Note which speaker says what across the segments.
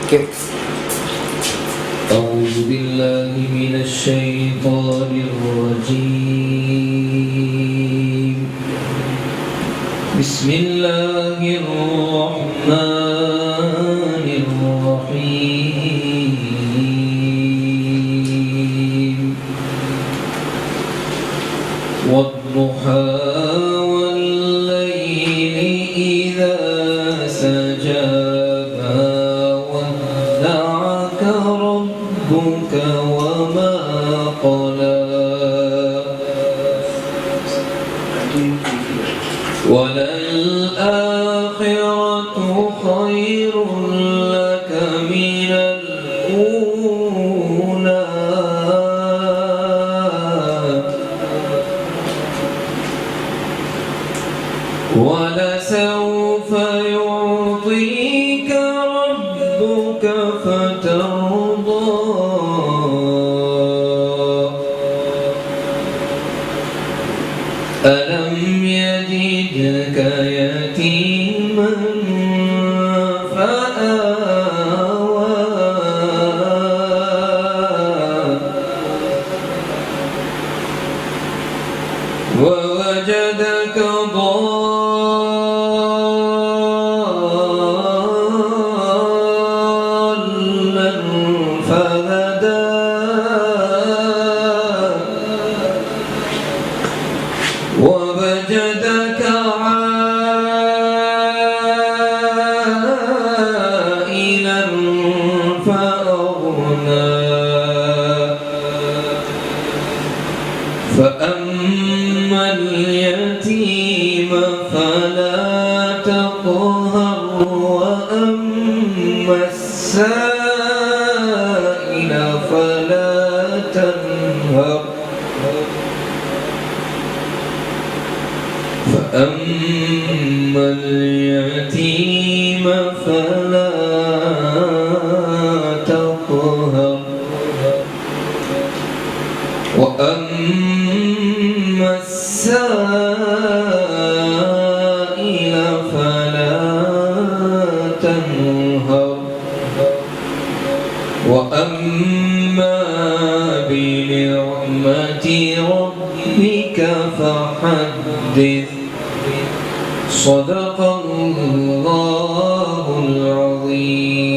Speaker 1: أعوذ بالله من الشيطان الرجيم بسم الله الرحمن الرحيم والضحى والليل إذا سجى ما ودعك ربك وما قلى وللآخرة خير لك من الأولى ولسوف يعطيك ربك فترضى ألم يجدك يتيما فآوى ووجدك ضالا فهدى ووجدك عائلا فأغنى فأما اليتيم فلا تقهر وأما السائل فلا تنهر فأما اليتيم فلا تقهر وأما السائل فلا تنهر وأما بنعمة ربك فحدث صدق اللہ العظیم.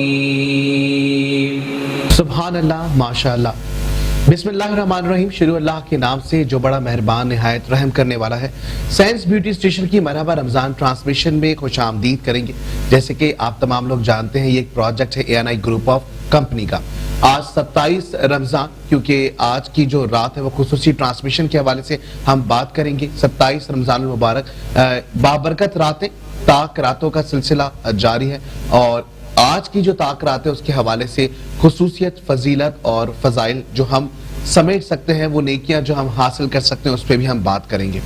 Speaker 2: سبحان اللہ، ماشاء اللہ. بسم اللہ الرحمن الرحیم. شروع اللہ کے نام سے جو بڑا مہربان نہایت رحم کرنے والا ہے. سائنس بیوٹی اسٹیشن کی مرحبا رمضان ٹرانسمیشن میں خوش آمدید کریں گے. جیسے کہ آپ تمام لوگ جانتے ہیں یہ ایک پروجیکٹ ہے ANI گروپ آف کمپنی کا. آج 27 رمضان، کیونکہ آج کی جو رات ہے وہ خصوصی ٹرانسمیشن کے حوالے سے ہم بات کریں گے. 27 رمضان المبارک بابرکت راتیں، تاک راتوں کا سلسلہ جاری ہے، اور آج کی جو تاک رات ہے اس کے حوالے سے خصوصیت، فضیلت اور فضائل جو ہم سمجھ سکتے ہیں، وہ نیکیاں جو ہم حاصل کر سکتے ہیں، اس پہ بھی ہم بات کریں گے.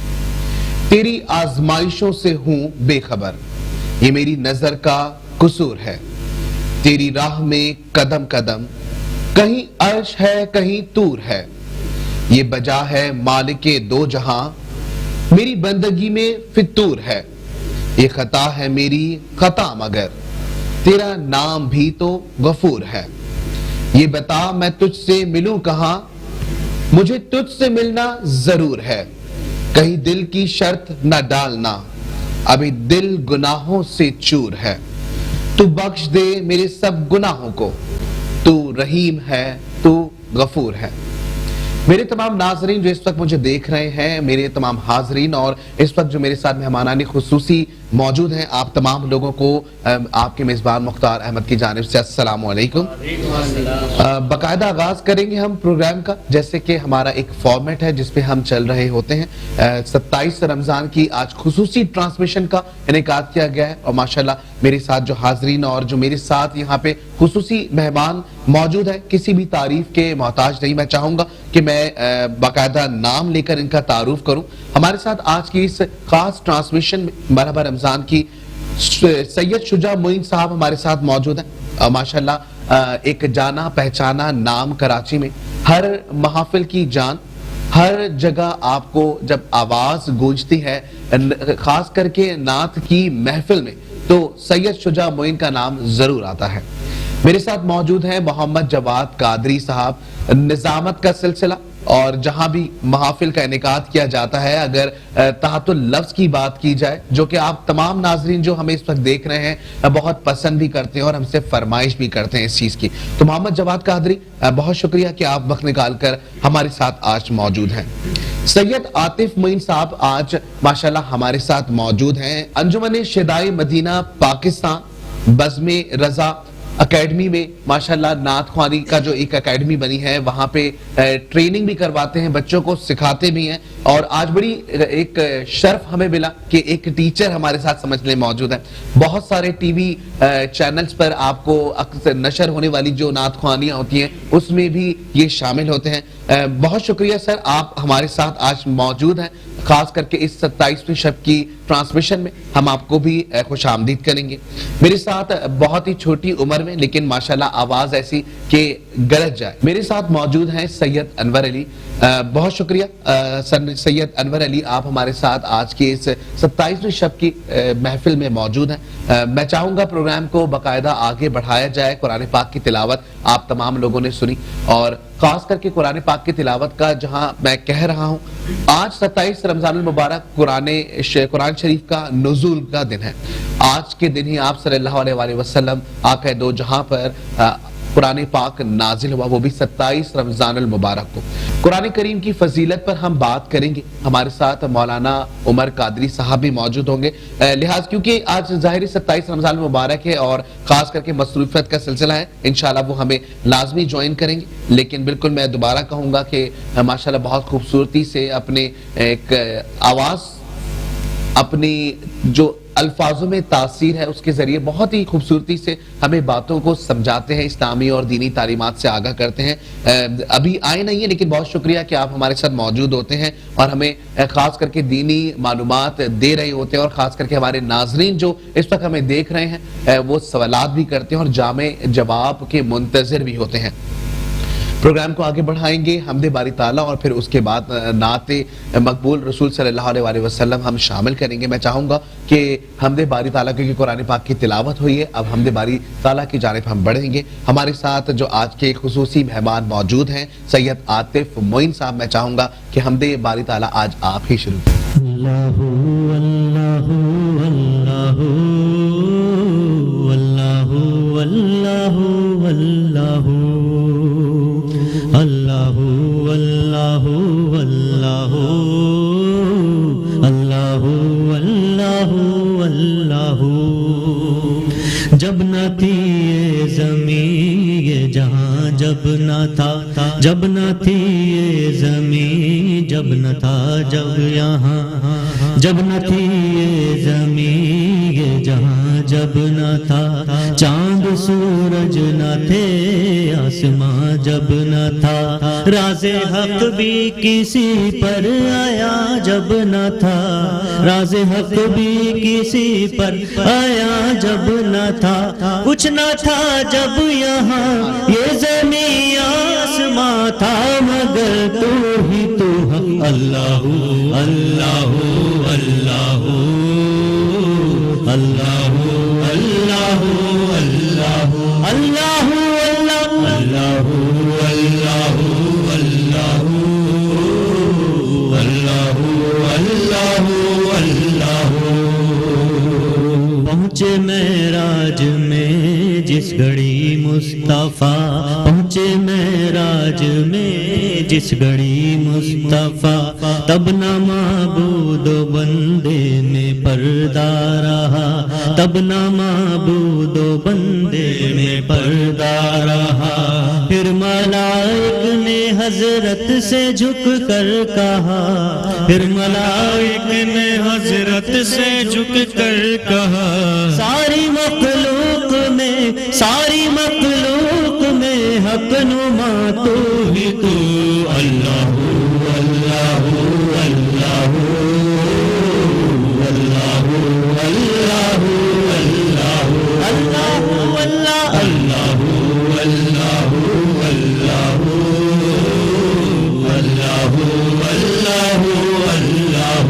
Speaker 2: تیری آزمائشوں سے ہوں بے خبر، یہ میری نظر کا قصور ہے. تیری راہ میں قدم قدم، کہیں عرش ہے کہیں طور ہے. یہ بجا ہے مالک دو جہاں، میری بندگی میں فطور ہے. یہ خطا ہے میری خطا مگر، تیرا نام بھی تو غفور ہے. یہ بتا میں تجھ سے ملوں کہاں، مجھے تجھ سے ملنا ضرور ہے. کہیں دل کی شرط نہ ڈالنا، ابھی دل گناہوں سے چور ہے. تو بخش دے میرے سب گناہوں کو، تو رحیم ہے تو غفور ہے. میرے تمام ناظرین جو اس وقت مجھے دیکھ رہے ہیں، میرے تمام حاضرین اور اس وقت جو میرے ساتھ مہمانان خصوصی موجود ہیں، آپ تمام لوگوں کو آپ کے میزبان مختار احمد کی جانب سے السلام علیکم. باقاعدہ آغاز کریں گے ہم پروگرام کا، جیسے کہ ہمارا ایک فارمیٹ ہے جس پہ ہم چل رہے ہوتے ہیں. 27 رمضان کی آج خصوصی ٹرانسمیشن کا انعقاد کیا گیا ہے، اور ماشاءاللہ میرے ساتھ جو حاضرین اور جو میرے ساتھ یہاں پہ خصوصی مہمان موجود ہے، کسی بھی تعریف کے محتاج نہیں. میں چاہوں گا کہ میں باقاعدہ نام لے کر ان کا تعارف کروں. ہمارے ساتھ آج کی اس خاص ٹرانسمیشن میں مرحبا رمضان کی سید شجاع معین صاحب ہمارے ساتھ موجود ہیں. ماشاءاللہ ایک جانا پہچانا نام کراچی میں، ہر محافل کی جان، ہر جگہ آپ کو جب آواز گونجتی ہے، خاص کر کے نعت کی محفل میں، تو سید شجاع معین کا نام ضرور آتا ہے. میرے ساتھ موجود ہیں محمد جواد قادری صاحب، نظامت کا سلسلہ اور جہاں بھی محافل کا انعقاد کیا جاتا ہے، اگر تحت اللفظ کی بات کی جائے، جو کہ آپ تمام ناظرین جو ہمیں اس وقت دیکھ رہے ہیں بہت پسند بھی کرتے ہیں اور ہم سے فرمائش بھی کرتے ہیں اس چیز کی، تو محمد جواد قادری بہت شکریہ کہ آپ وقت نکال کر ہمارے ساتھ آج موجود ہیں۔ سید عاطف معین صاحب آج ماشاءاللہ ہمارے ساتھ موجود ہیں، انجمن شدائے مدینہ پاکستان بزم رضا اکیڈمی میں ماشاءاللہ نعت خوانی کا جو ایک اکیڈمی بنی ہے، وہاں پہ ٹریننگ بھی کرواتے ہیں، بچوں کو سکھاتے بھی ہیں، اور آج بڑی ایک شرف ہمیں ملا کہ ایک ٹیچر ہمارے ساتھ سمجھ لیں موجود ہیں۔ بہت سارے ٹی وی چینلز پر آپ کو اکثر نشر ہونے والی جو نعت خوانیاں ہوتی ہیں اس میں بھی یہ شامل ہوتے ہیں۔ بہت شکریہ سر، آپ ہمارے ساتھ آج موجود ہیں، خاص کر کے اس 27ویں شب کی ٹرانسمیشن میں ہم آپ کو بھی خوش آمدید کریں گے۔ میرے ساتھ بہت ہی چھوٹی عمر میں لیکن ماشاءاللہ آواز ایسی کہ گرج جائے، میرے ساتھ موجود ہیں سید انور علی۔ بہت شکریہ سید انور علی، آپ ہمارے ساتھ آج کی اس 27ویں شب کی محفل میں موجود ہیں۔ میں چاہوں گا پروگرام کو باقاعدہ آگے بڑھایا جائے، قرآن پاک کی تلاوت آپ تمام لوگوں نے سنی، اور خاص کر کے قرآن پاک کی تلاوت کا جہاں میں کہہ رہا ہوں، آج 27 رمضان المبارک قرآن شریف کا نزول کا دن ہے۔ آج کے دن ہی آپ صلی اللہ علیہ وآلہ وسلم آقا دو جہاں پر قرآن پاک نازل ہوا، وہ بھی 27 رمضان المبارک کو۔ قرآن کریم کی فضیلت پر ہم بات کریں گے، ہمارے ساتھ مولانا عمر قادری صاحب بھی موجود ہوں گے، لہٰذا کیونکہ آج ظاہری 27 رمضان المبارک ہے اور خاص کر کے مصروفیت کا سلسلہ ہے، انشاءاللہ وہ ہمیں لازمی جوائن کریں گے، لیکن بالکل میں دوبارہ کہوں گا کہ ماشاءاللہ بہت خوبصورتی سے اپنے ایک آواز، اپنی جو الفاظوں میں تاثیر ہے اس کے ذریعے بہت ہی خوبصورتی سے ہمیں باتوں کو سمجھاتے ہیں، اسلامی اور دینی تعلیمات سے آگاہ کرتے ہیں۔ ابھی آئے نہیں ہیں لیکن بہت شکریہ کہ آپ ہمارے ساتھ موجود ہوتے ہیں اور ہمیں خاص کر کے دینی معلومات دے رہے ہوتے ہیں، اور خاص کر کے ہمارے ناظرین جو اس وقت ہمیں دیکھ رہے ہیں وہ سوالات بھی کرتے ہیں اور جامع جواب کے منتظر بھی ہوتے ہیں۔ پروگرام کو آگے بڑھائیں گے حمد باری تعالیٰ، اور پھر اس کے بعد نعت مقبول رسول صلی اللہ علیہ وآلہ وسلم ہم شامل کریں گے۔ میں چاہوں گا کہ حمد باری تعالیٰ، کیونکہ قرآن پاک کی تلاوت ہوئی ہے، اب حمد باری تعالیٰ کی جانب ہم بڑھیں گے۔ ہمارے ساتھ جو آج کے خصوصی مہمان موجود ہیں سید عاطف معین صاحب، میں چاہوں گا کہ حمد باری تعالیٰ آج آپ ہی شروع کریں۔
Speaker 3: اللہ اللہ اللہ اللہ اللہ اللہ اللہ اللہ اللہ اللہ اللہ اللہ، جب نہ تھی یہ زمین یہ جہاں، جب نہ تھا، جب نہ تھی یہ زمین، جب نہ تھا جب یہاں، جب نہ تھی یہ زمین یہ جہاں، جب نہ تھا چاند سورج نہ تھے آسماں، جب نہ تھا راز حق بھی کسی پر آیا، جب نہ تھا راز حق بھی کسی پر آیا، جب نہ تھا کچھ نہ تھا جب یہاں یہ زمین آسماں تھا، مگر تو ہی تو حق۔ اللہ اللہ اللہ اللہ اللہ اللہ اللہ اللہ اللہ اللہ اللہ۔ پہنچے معراج میں جس گھڑی مصطفیٰ، پہنچے معراج میں جس گھڑی مصطفیٰ، تب نہ معبود و بندے میں پردہ رہا، تب نہ معبود و بندے میں پردہ رہا۔ پھر ملائک نے حضرت سے جھک کر کہا، پھر ملائک نے حضرت سے جھک کر کہا، ساری مخلوق میں، ساری مخلوق میں حق نما تو ہی تو۔ اللہ اللہ اللہ اللہ اللہ اللہ اللہ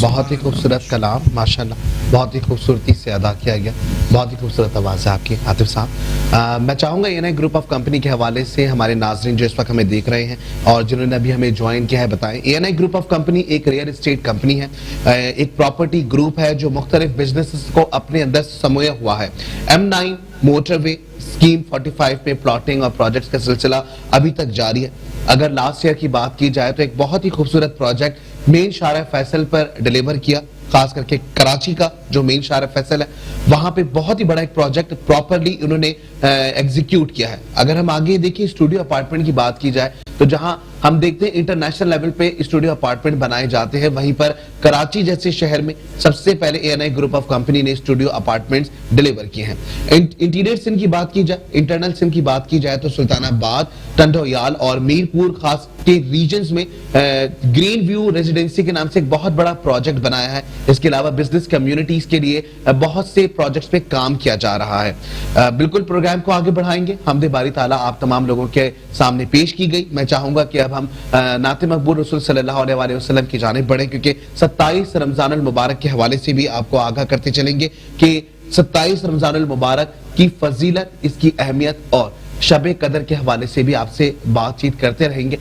Speaker 2: بہت بہت ہی خوبصورت کلام ماشاءاللہ، بہت ہی خوبصورتی سے ادا کیا گیا، بہت ہی خوبصورت آواز ہے آپ کی عاطف صاحب۔ میں چاہوں گا ENI گروپ آف کمپنی کے حوالے سے ہمارے ناظرین جو اس وقت ہمیں دیکھ رہے ہیں اور جنہوں نے ابھی ہمیں جوائن کیا ہے بتائیں۔ ENI گروپ آف کمپنی ایک ریئل اسٹیٹ کمپنی ہے، ایک پراپرٹی گروپ ہے جو مختلف بزنسز کو اپنے اندر سمویا ہوا ہے۔ M9 موٹر وے اسکیم 45 میں پلاٹنگ اور پروجیکٹس کا سلسلہ ابھی تک جاری ہے۔ اگر لاسٹ ایئر کی بات کی جائے تو ایک بہت ہی خوبصورت پروجیکٹ مین شارع فیصل پر ڈیلیور کیا، خاص کر کے کراچی کا جو مین شارع فیصل ہے وہاں پہ بہت ہی بڑا ایک پروجیکٹ پراپرلی انہوں نے ایگزیکیوٹ کیا ہے۔ اگر ہم آگے دیکھیں اسٹوڈیو اپارٹمنٹ کی بات کی جائے تو جہاں ہم دیکھتے ہیں انٹرنیشنل لیول پہ اسٹوڈیو اپارٹمنٹ بنائے جاتے ہیں، وہیں پر کراچی جیسے شہر میں سب سے پہلے ENI گروپ آف کمپنی نے اسٹوڈیو اپارٹمنٹس ڈیلیور کیے ہیں۔ انٹیریئر سندھ کی بات کی جائے، انٹرنل سندھ کی بات کی جائے تو سلطان آباد، ٹنڈویال اور میرپور خاص کے ریجنز میں گرین ویو ریزیڈنسی کے نام سے ایک بہت بڑا پروجیکٹ بنایا ہے۔ اس کے علاوہ بزنس کمیونٹیز کے لیے بہت سے پروجیکٹس پہ کام کیا جا رہا ہے۔ بالکل پروگرام کو آگے بڑھائیں گے، حمد باری تعالیٰ آپ تمام لوگوں کے سامنے پیش کی گئی۔ میں چاہوں گا کہ اب ہم نعت مقبول رسول صلی اللہ علیہ وآلہ وسلم کی جانب بڑھیں، کیونکہ 27 رمضان المبارک کے حوالے سے بھی آپ کو آگاہ کرتے چلیں گے کہ 27 رمضان المبارک کی فضیلت، اس کی اہمیت اور شب قدر کے حوالے سے بھی آپ سے بات چیت کرتے رہیں گے۔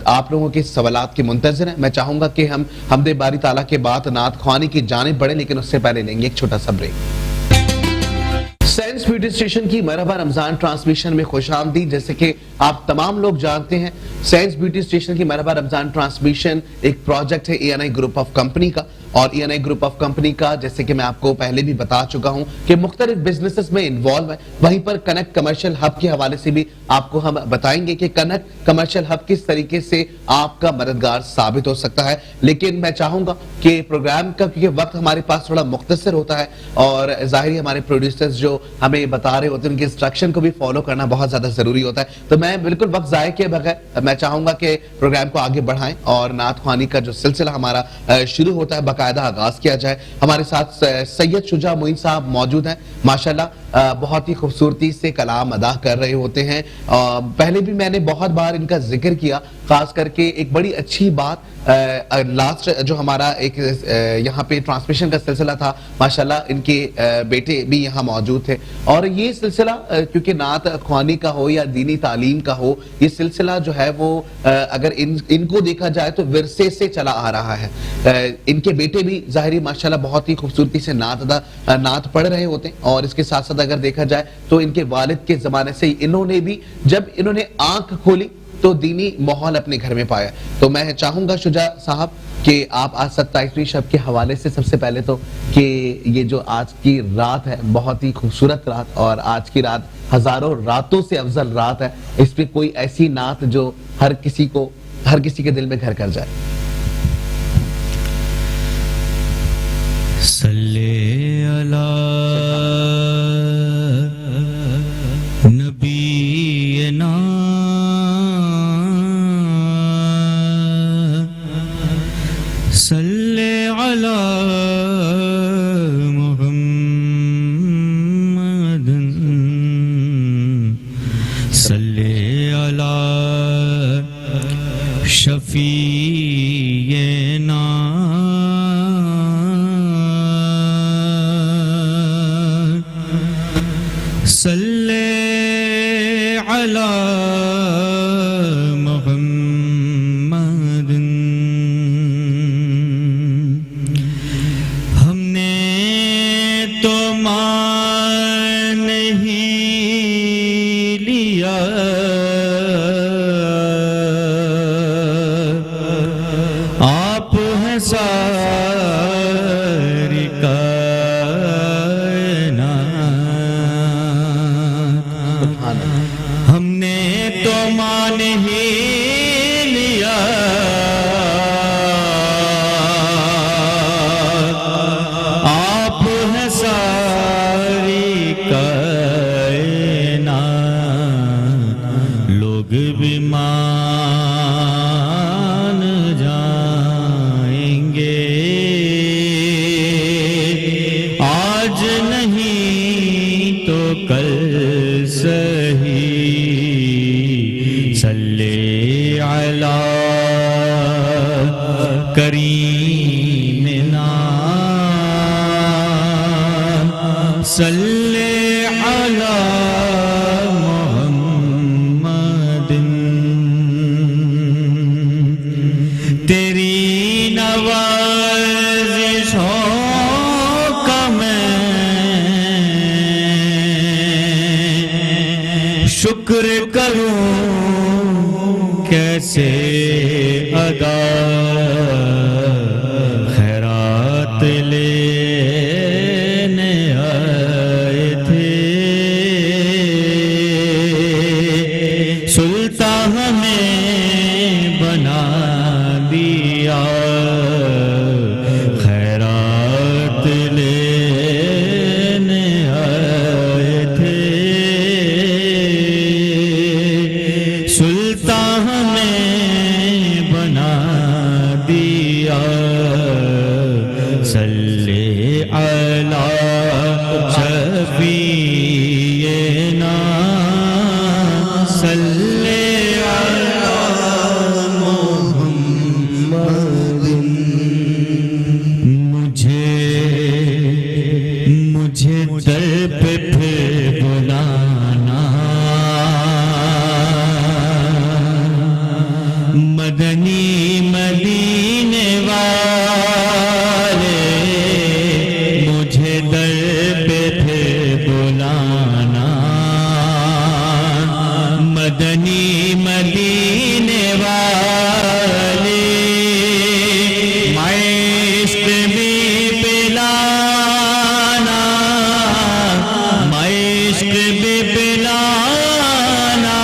Speaker 2: آپ لوگوں کے سوالات کے منتظر ہیں۔ میں چاہوں گا کہ ہم حمد باری تعالیٰ کے بعد نعت خوانی کی جانب بڑھیں، لیکن اس سے پہلے لیں گے ایک چھوٹا سا بریک۔ سینس بیوٹی اسٹیشن کی مرحبا رمضان ٹرانسمیشن میں خوش آمدید۔ جیسے کہ آپ تمام لوگ جانتے ہیں سینس بیوٹی اسٹیشن کی مرحبا رمضان ٹرانسمیشن ایک پروجیکٹ ہے ENI گروپ آف کمپنی کا، اور ENI گروپ آف کمپنی کا جیسے کہ میں آپ کو پہلے بھی بتا چکا ہوں کہ مختلف بزنسز میں انوالو ہے۔ وہیں پر کنیکٹ کمرشل ہب کے حوالے سے بھی آپ کو ہم بتائیں گے کہ کنیکٹ کمرشل ہب کس طریقے سے آپ کا مددگار ثابت ہو سکتا ہے۔ لیکن میں چاہوں گا کہ پروگرام کا کیونکہ وقت ہمارے پاس تھوڑا مختصر ہوتا ہے اور ظاہری ہمارے پروڈیوسرز جو ہمیں بتا رہے ہوتے ہیں ان کے انسٹرکشن کو بھی فالو کرنا بہت زیادہ ضروری ہوتا ہے، تو میں بالکل وقت ضائع کیے بغیر میں چاہوں گا کہ پروگرام کو آگے بڑھائیں اور نعت خوانی کا جو سلسلہ ہمارا شروع ہوتا ہے باقاعدہ آغاز کیا جائے۔ ہمارے ساتھ سید شجاع معین صاحب موجود ہیں، ماشاءاللہ بہت ہی خوبصورتی سے کلام ادا کر رہے ہوتے ہیں۔ پہلے بھی میں نے بہت بار ان کا ذکر کیا، خاص کر کے ایک بڑی اچھی بات لاسٹ جو ہمارا ایک یہاں پہ ٹرانسمیشن کا سلسلہ تھا، ماشاءاللہ ان کے بیٹے بھی یہاں موجود تھے، اور یہ سلسلہ کیونکہ نعت خوانی کا ہو یا دینی تعلیم کا ہو، یہ سلسلہ جو ہے وہ اگر ان کو دیکھا جائے تو ورثے سے چلا آ رہا ہے۔ ان کے بیٹے بھی ظاہری ماشاءاللہ بہت ہی خوبصورتی سے نعت پڑھ رہے ہوتے ہیں، اور اس کے ساتھ ساتھ اگر دیکھا جائے تو ان کے والد کے زمانے سے انہوں نے بھی جب انہوں نے آنکھ کھولی تو دینی ماحول اپنے گھر میں پایا۔ تو میں چاہوں گا شجاع صاحب کہ آپ آج 27ویں شب کے حوالے سے سب سے پہلے تو کہ یہ جو آج کی رات ہے بہت ہی خوبصورت رات، اور آج کی رات ہزاروں راتوں سے افضل رات ہے، اس پہ کوئی ایسی نعت جو ہر کسی کے دل میں گھر کر جائے۔
Speaker 3: صلی علی نبینا صلی علی محمد صلی علی شفیعنا صلی علی محمد۔ ہم نے تو مان ہی لیا آپ ہیں ساری کائنات، ہم نے تو مان ہی لیا آپ ہیں ساری کائنات، لوگ بھی مان جائیں گے آج نہیں تو کل سہی۔ صلی علی کریمنا صلی علی محمد تیری نوازشوں کا میں شکر کروں کیسے ادا خیرات لینے آئے تھے سلطان ہمیں بنا دیا خیرات لینے آئے تھے سلطان ہمیں بنا دیا صلی علی شفیعنا صلی علی محمد مجھے در پہ پھر بلانا مدنی مدینے والے مجھے در پہ پھر بلانا مدنی مدینے والے عشق بھی پلانا عشق بھی پلانا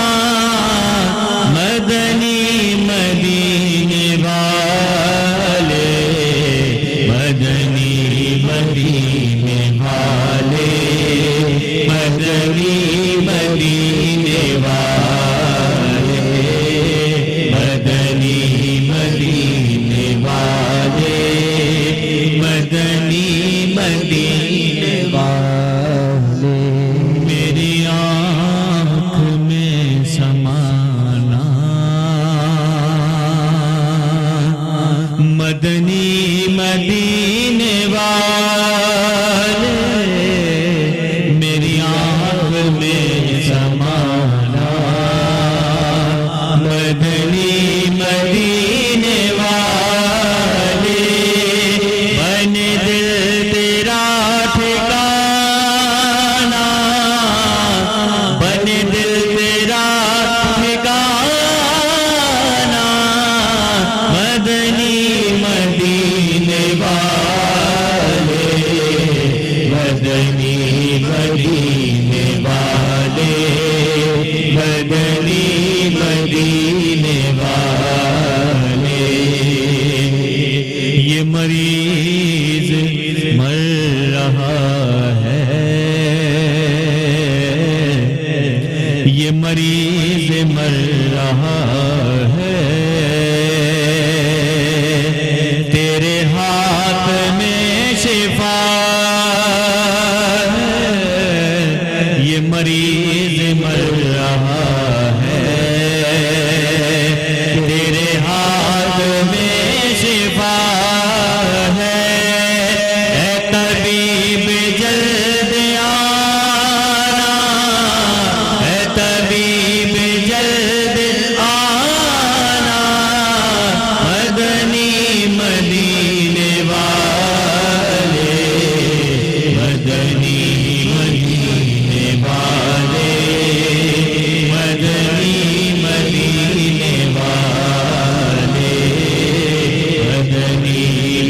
Speaker 3: مدنی مدینے والے مدنی مدینے والے مدنی مدینے والے مدنی مدینے والے مدنی مدینے والے میری آنکھ میں سمانا مدنی مدینے والے میری آنکھ میں سمانا مدنی مدینے والے بن دل تیرا ٹھکانا بن دل تیرا ٹھکانا مدنی مدینے والے مدنی مدینے والے مدنی مدینے والے یہ مریض مر رہا ہے یہ مریض مر رہا ہے تیرے ہاتھ میں شفا ہے یہ مریض مر رہا ہے تیرے ہاتھ میں شفا ہے اے طبیب جلد آنا اے طبیب جلد آنا مدنی مدینے والے مدنی مدینے والے مدنی مدینے والے مدنی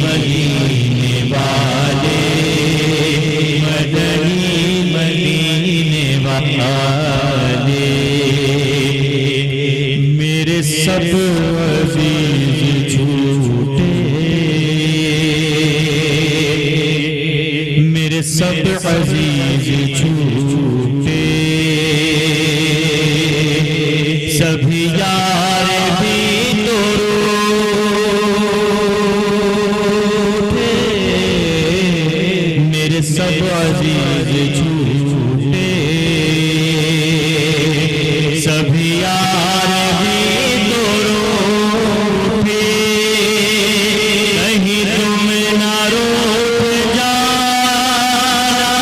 Speaker 3: مدینے والے مدنی مدینے والے میرے سب عزیز چھوٹے میرے سب عزیز چھوٹے سبھی یار بھی تو روٹے میرے سب عزیز چھوٹے سبھی یار بھی تو روٹے کہیں تم نہ روٹ جانا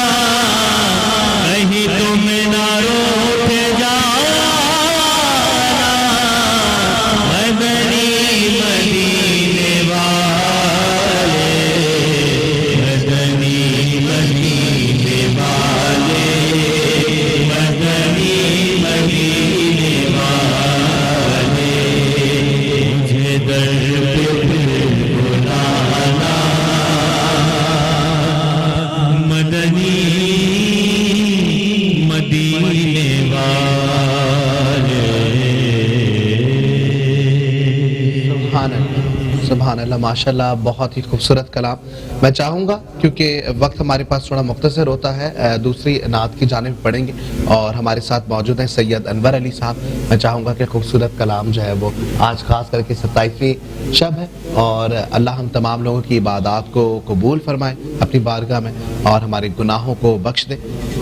Speaker 2: ماشاءاللہ بہت ہی خوبصورت کلام. میں چاہوں گا کیونکہ وقت ہمارے پاس تھوڑا مختصر ہوتا ہے, دوسری نعت کی جانب پڑھیں گے اور ہمارے ساتھ موجود ہیں سید انور علی صاحب. میں چاہوں گا کہ خوبصورت کلام جو ہے وہ آج خاص کر کے 27ویں شب ہے اور اللہ ہم تمام لوگوں کی عبادات کو قبول فرمائے اپنی بارگاہ میں اور ہمارے گناہوں کو بخش دے.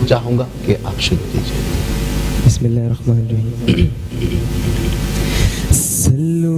Speaker 2: چاہوں گا کہ آپ شروع کیجیے.
Speaker 4: بسم اللہ الرحمن الرحیم. صلو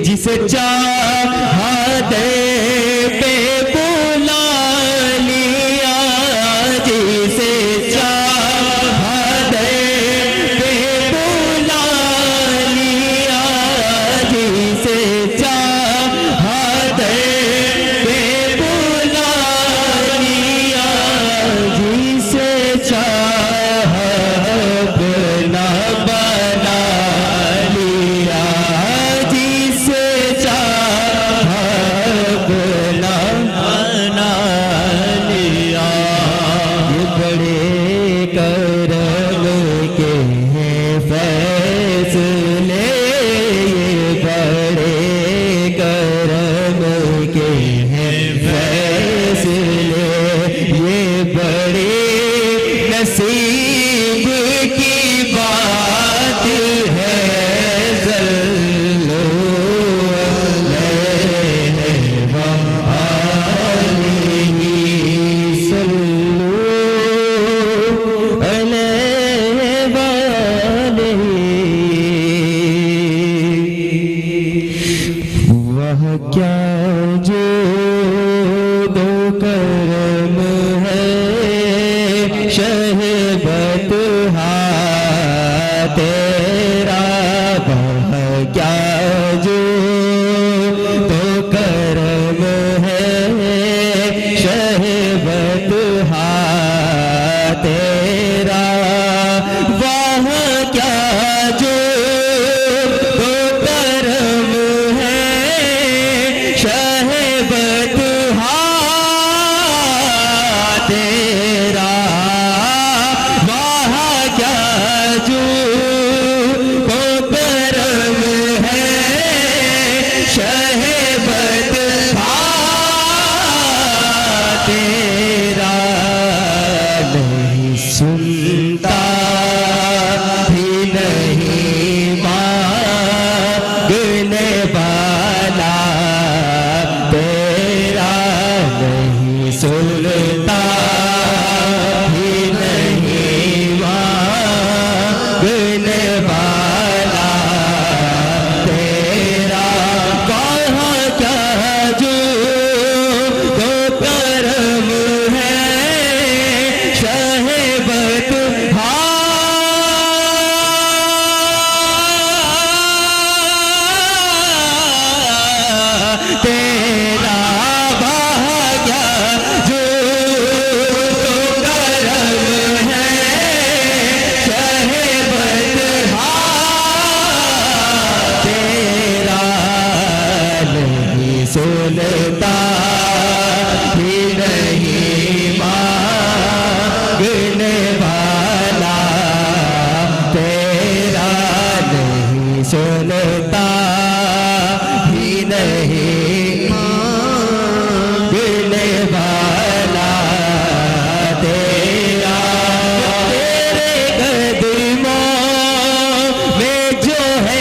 Speaker 4: جسے چاہا دے پہ بلا لیا, جسے چاہا دے پہ بلا لیا, جسے چاہا دے پہ بلا لیا, جسے چاہا اپنا بنا لیا, جسے چاہا سنتا ہی نہیں مانگنے والا تیرا نہیں سنتا ہی نہیں مانگنے والا تیرا تیرے قدموں میں جو ہے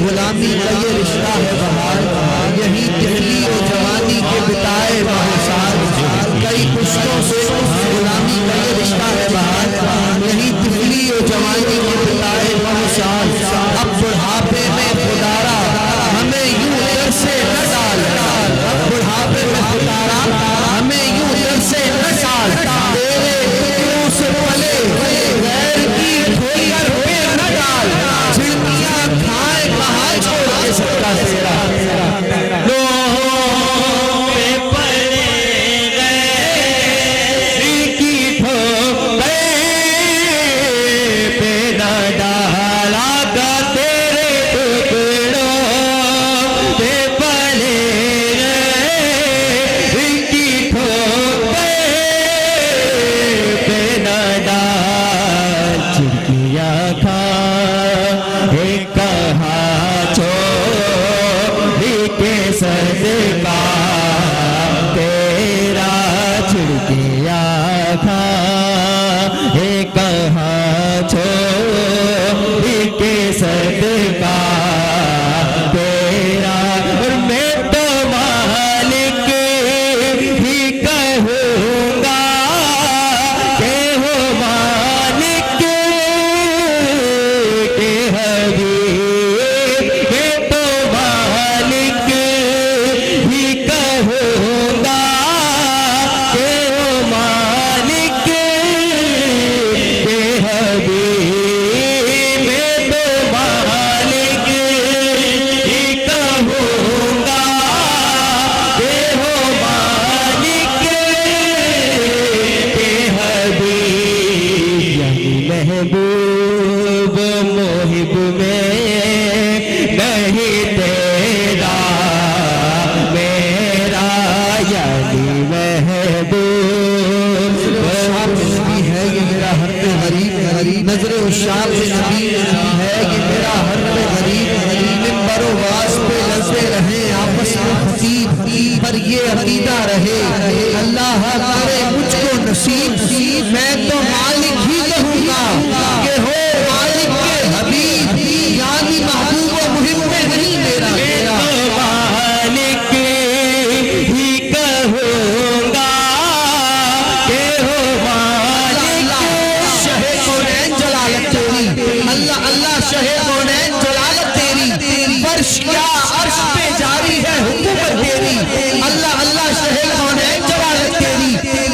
Speaker 4: غلامی کا یہ رشتہ ہے بہار یہی طفلی و جوانی کے بتائے بہسال کئی پشتوں سے غلامی کا یہ رشتہ ہے بہار یہی طفلی و جوانی کے بتائے بہسال اب بڑھاپے میں خدارا ہمیں یوں در سے نہ ڈال اب بڑھاپے میں خدارا ہمیں یوں در سے نہ ڈال تیرے ٹکڑوں سے پلے غیر کی دھوئی کر پہ نہ ڈال چھڑکیاں کھائے کہاں چھوڑ کے سکتا تیرا لوہوں پہ پڑے غیر کی ٹھوکریں پہ نہ ڈالا گا تیرے ٹکڑوں پہ پلے غیر کی ٹھوکریں پہ نہ ڈال چھڑکیاں کھائے کہاں چھوڑی کے صدقہ تیرا چھڑکیاں کھائے کہاں چھوڑی کے صدقہ تیرا اور میں تو مالک ہی کہوں گا کہ ہو مالک کے حبیب میں تو مالک ہی کہوں گا کہ ہو مالک کے حبیب شہ کونین جلالت تیری، فرش کیا عرش پہ جاری ہے حکومت تیری، اللہ اللہ شہ کونین جلالت تیری،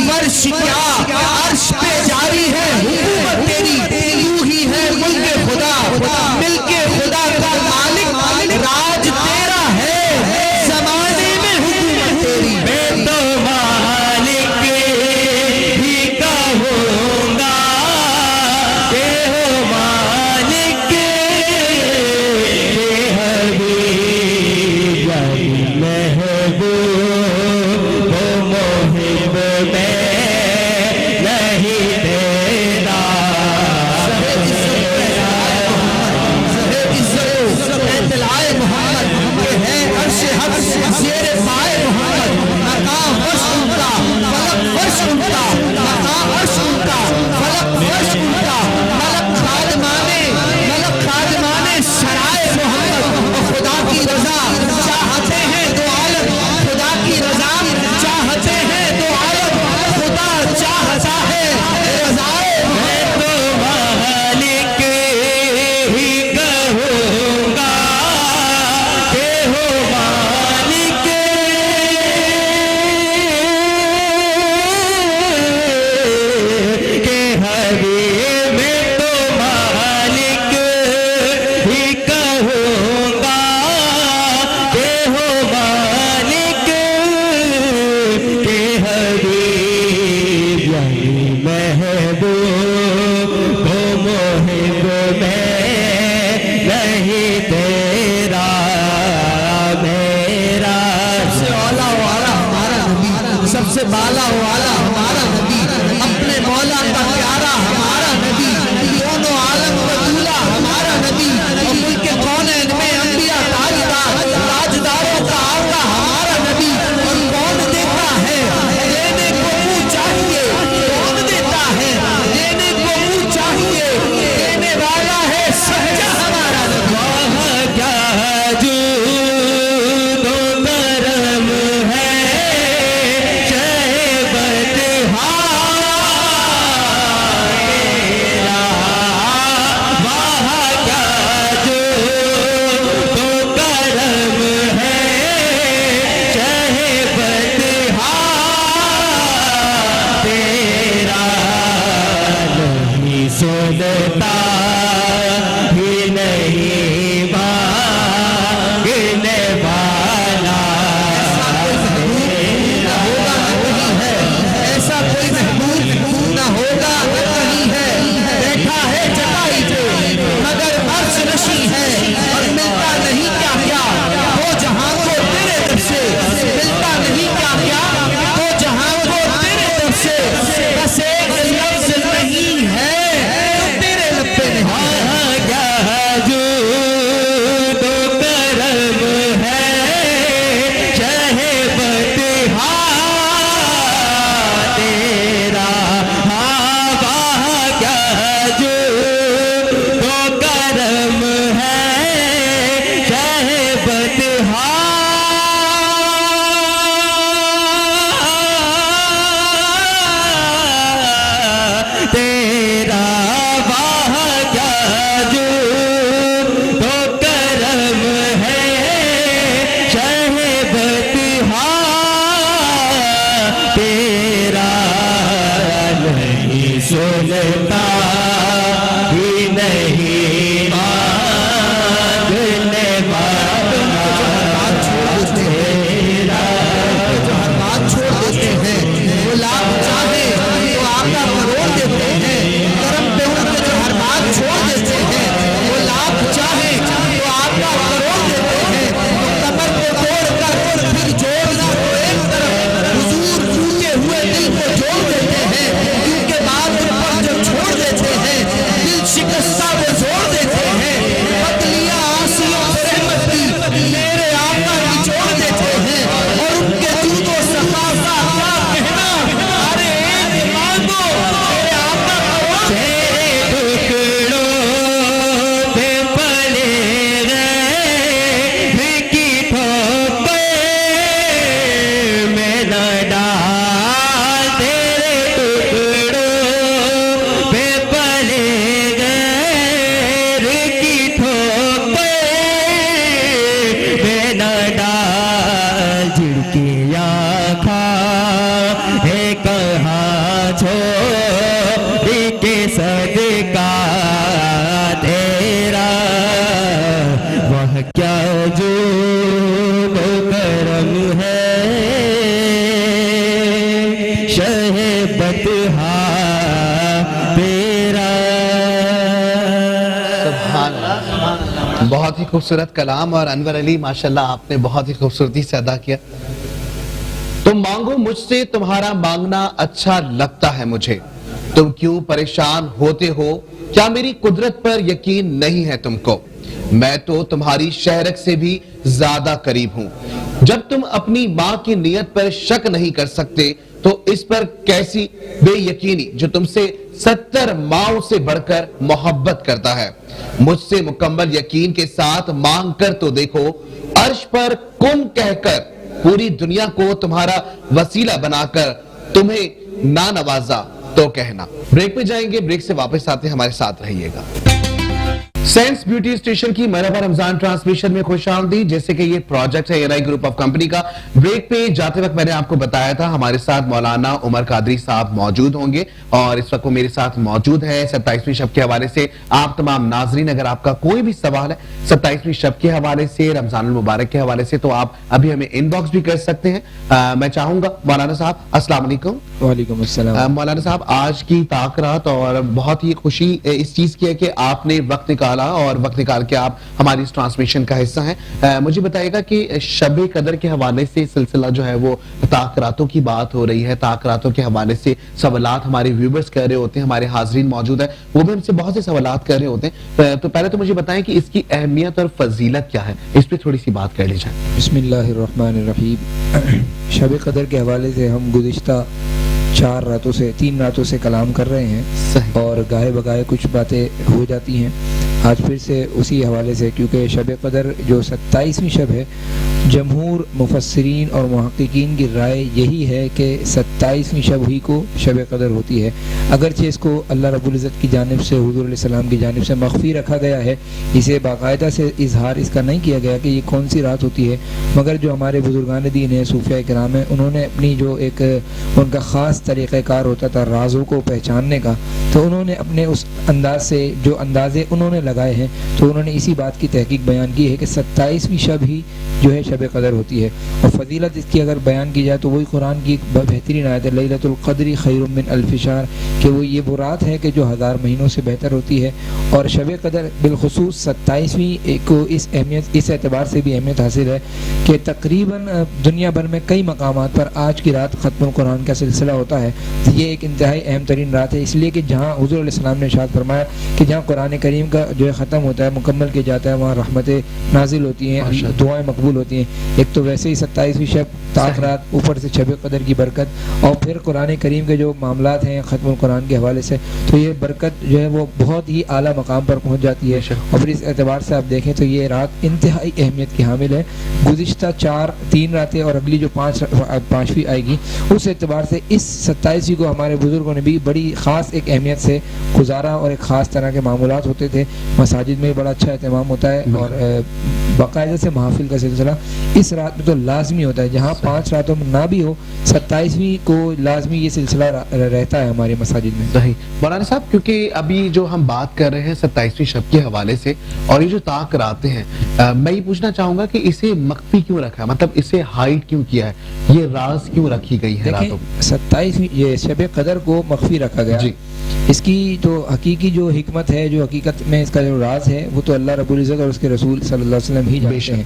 Speaker 4: فرش کیا عرش پہ جاری ہے حکومت تیری، تو ہی ہے ملک خدا، ملک خدا کا مالک، راج تیرا ہے زمانے میں حکومت تیری،
Speaker 3: میں تو مالک ہی کہوں گا کہ ہو مالک کے حبیب محبوب ہو محب میں نہیں تیرا
Speaker 4: اطلاع محمد کہ ہے عرش حق زیر پائے محمد، مقام فرش ان کا فلک فرش ان کا، مقام عرش ان کا فلک فرش ان کا، ملک خادمان سرائے محمد، خدا کی رضا چاہتے ہیں دو عالم، خدا کی رضا چاہتے ہیں دو عالم، خدا چاہتا ہے رضائے
Speaker 3: میں تو مالک ہی کہوں گا کہ ہو مالک کے حبیب، میں تو مالک ہی کہوں گا کہ ہو مالک کے حبیب یعنی محبوب ہو محب میں نہیں تیرا میرا
Speaker 4: سب سے اولا والا ہمارا نبی، سب سے بالا والا ہمارا نبی، اپنے مولا کا پیارا ہمارا نبی، دونوں عالم کا دولا ہمارا نبی، اور ملک کونین میں انبیاء تاجدار، تاجداروں کا آقا ہمارا نبی، اور کون دیتا ہے دینے کو منہ چاہیے، کون دیتا ہے دینے کو منہ چاہیے، دینے والا ہے سچا ہمارا نبی۔
Speaker 3: وہاں کیا جود و کرم ہے، شہ
Speaker 2: بہت ہی خوبصورت کلام، اور انور علی ماشاءاللہ آپ نے بہت ہی خوبصورتی سے ادا کیا. تم مانگو مجھ سے تمہارا مانگنا اچھا لگتا ہے مجھے، تم کیوں پریشان ہوتے ہو، کیا میری قدرت پر یقین نہیں ہے تم کو، میں تو تمہاری شہرک سے بھی زیادہ قریب ہوں. جب تم اپنی ماں کی نیت پر شک نہیں کر سکتے تو اس پر کیسی بے یقینی جو تم سے 70 ماؤں سے بڑھ کر محبت کرتا ہے. مجھ سے مکمل یقین کے ساتھ مانگ کر تو دیکھو، عرش پر کن کہہ کر پوری دنیا کو تمہارا وسیلہ بنا کر تمہیں نہ نوازا تو کہنا. بریک پہ جائیں گے، بریک سے واپس آتے ہمارے ساتھ رہیے گا. سینس بیوٹی اسٹیشن کی مرحبا رمضان ٹرانسمیشن میں خوش آمدید. جیسے کہ یہ پروجیکٹ ہے NI گروپ آف کمپنی کا. بریک پہ جاتے وقت میں نے آپ کو بتایا تھا ہمارے ساتھ مولانا عمر قادری صاحب موجود ہوں گے، اور اس وقت وہ میرے ساتھ موجود ہے 27ویں شب کے حوالے سے. آپ تمام ناظرین اگر آپ کا کوئی بھی سوال ہے 27ویں شب کے حوالے سے، رمضان المبارک کے حوالے سے، تو آپ ابھی ہمیں ان باکس بھی کر سکتے ہیں. میں چاہوں گا مولانا صاحب السلام علیکم.
Speaker 5: وعلیکم السلام.
Speaker 2: مولانا صاحب آج کی تاخرات اور بہت ہی خوشی اس چیز کی ہے کہ آپ نے وقت نکالا، اور وقت نکال کے آپ ہماری اس ٹرانسمیشن کا حصہ ہیں. مجھے بتائیے گا کہ شب قدر کے حوالے سے سلسلہ جو ہے وہ تاخراتوں کی بات ہو رہی ہے، تاخراتوں کے حوالے سے سوالات ہمارے ویورز کر رہے ہوتے ہیں، ہمارے حاضرین موجود ہیں وہ بھی ہم سے بہت سے سوالات کر رہے ہوتے ہیں. تو پہلے تو مجھے بتائیں کہ اس کی اہمیت اور فضیلت کیا ہے، اس پہ تھوڑی سی بات کر لی جائے.
Speaker 5: بسم اللہ الرحمن الرحیم. شب قدر کے حوالے سے ہم گزشتہ 3 راتوں سے کلام کر رہے ہیں،
Speaker 2: صحیح.
Speaker 5: اور گاہے بگاہے کچھ باتیں ہو جاتی ہیں. آج پھر سے اسی حوالے سے، کیونکہ شب قدر جو 27ویں شب ہے، جمہور مفسرین اور محققین کی رائے یہی ہے کہ 27ویں شب ہی کو شب قدر ہوتی ہے. اگرچہ اس کو اللہ رب العزت کی جانب سے، حضور علیہ السلام کی جانب سے مخفی رکھا گیا ہے، اسے باقاعدہ سے اظہار اس کا نہیں کیا گیا کہ یہ کون سی رات ہوتی ہے، مگر جو ہمارے بزرگان دین ہیں، صوفیاء کرام ہیں، انہوں نے اپنی جو ایک ان کا خاص طریقہ کار ہوتا تھا رازوں کو پہچاننے کا، تو انہوں نے اپنے اس انداز سے جو اندازے انہوں نے لگائے ہیں، تو انہوں نے اسی بات کی تحقیق بیان کی ہے کہ 27ویں شب ہی جو ہے شب قدر ہوتی ہے. اور فضیلت اس کی اگر بیان کی جائے تو وہی قرآن کی ایک بہترین آیت ہے، لیلۃ القدر خیر من الف شہر، کہ وہ یہ رات ہے کہ جو 1000 مہینوں سے بہتر ہوتی ہے. اور شب قدر بالخصوص 27ویں کو اس اہمیت، اس اعتبار سے بھی اہمیت حاصل ہے کہ تقریباً دنیا بھر میں کئی مقامات پر آج کی رات ختم القرآن کا سلسلہ ہوتا ہے. یہ ایک انتہائی اہم ترین رات ہے، اس لیے کہ جہاں حضور علیہ السلام نے ارشاد فرمایا کہ جہاں قرآن کریم کا جو ہے ختم ہوتا ہے، مکمل کیا جاتا ہے، وہاں رحمتیں نازل ہوتی ہیں، دعائیں مقبول ہوتی ہیں. ایک تو ویسے ہی 27ویں شب تاخرات، اوپر سے شب قدر کی برکت، اور پھر قرآن کریم کے جو معاملات ہیں ختم القرآن کے حوالے سے، تو یہ برکت جو ہے وہ بہت ہی اعلیٰ مقام پر پہنچ جاتی ہے. اور پھر اس اعتبار سے آپ دیکھیں تو یہ رات انتہائی اہمیت کی حامل ہے. گزشتہ 3 راتیں اور اگلی جو 5ویں آئے گی، اس اعتبار سے اس 27ویں کو ہمارے بزرگوں نے بھی بڑی خاص ایک اہمیت سے گزارا، اور ایک خاص طرح کے معمولات ہوتے تھے. مساجد میں بڑا اچھا اہتمام ہوتا ہے، اور باقاعدہ سے محافل کا سلسلہ اس رات میں تو لازمی ہوتا ہے. جہاں 5 راتوں میں نہ بھی ہو، 27ویں کو لازمی یہ سلسلہ رہتا ہے ہمارے مساجد میں.
Speaker 2: صحیح. مولانا صاحب کیونکہ ابھی جو ہم بات کر رہے ہیں 27ویں شب کے حوالے سے، اور یہ جو تاخراتے ہیں، میں یہ پوچھنا چاہوں گا کہ اسے مخفی کیوں رکھا ہے، مطلب اسے ہائڈ کیوں کیا ہے، یہ راز کیوں رکھی گئی ہے راتوں؟
Speaker 5: 27ویں یہ شب قدر کو مخفی رکھا گیا.
Speaker 2: جی.
Speaker 5: اس کی جو حقیقی جو حکمت ہے، جو حقیقت میں اس کا جو راز ہے، وہ تو اللہ رب العزت اور اس کے رسول صلی اللہ علیہ وسلم ہی جانتے ہیں.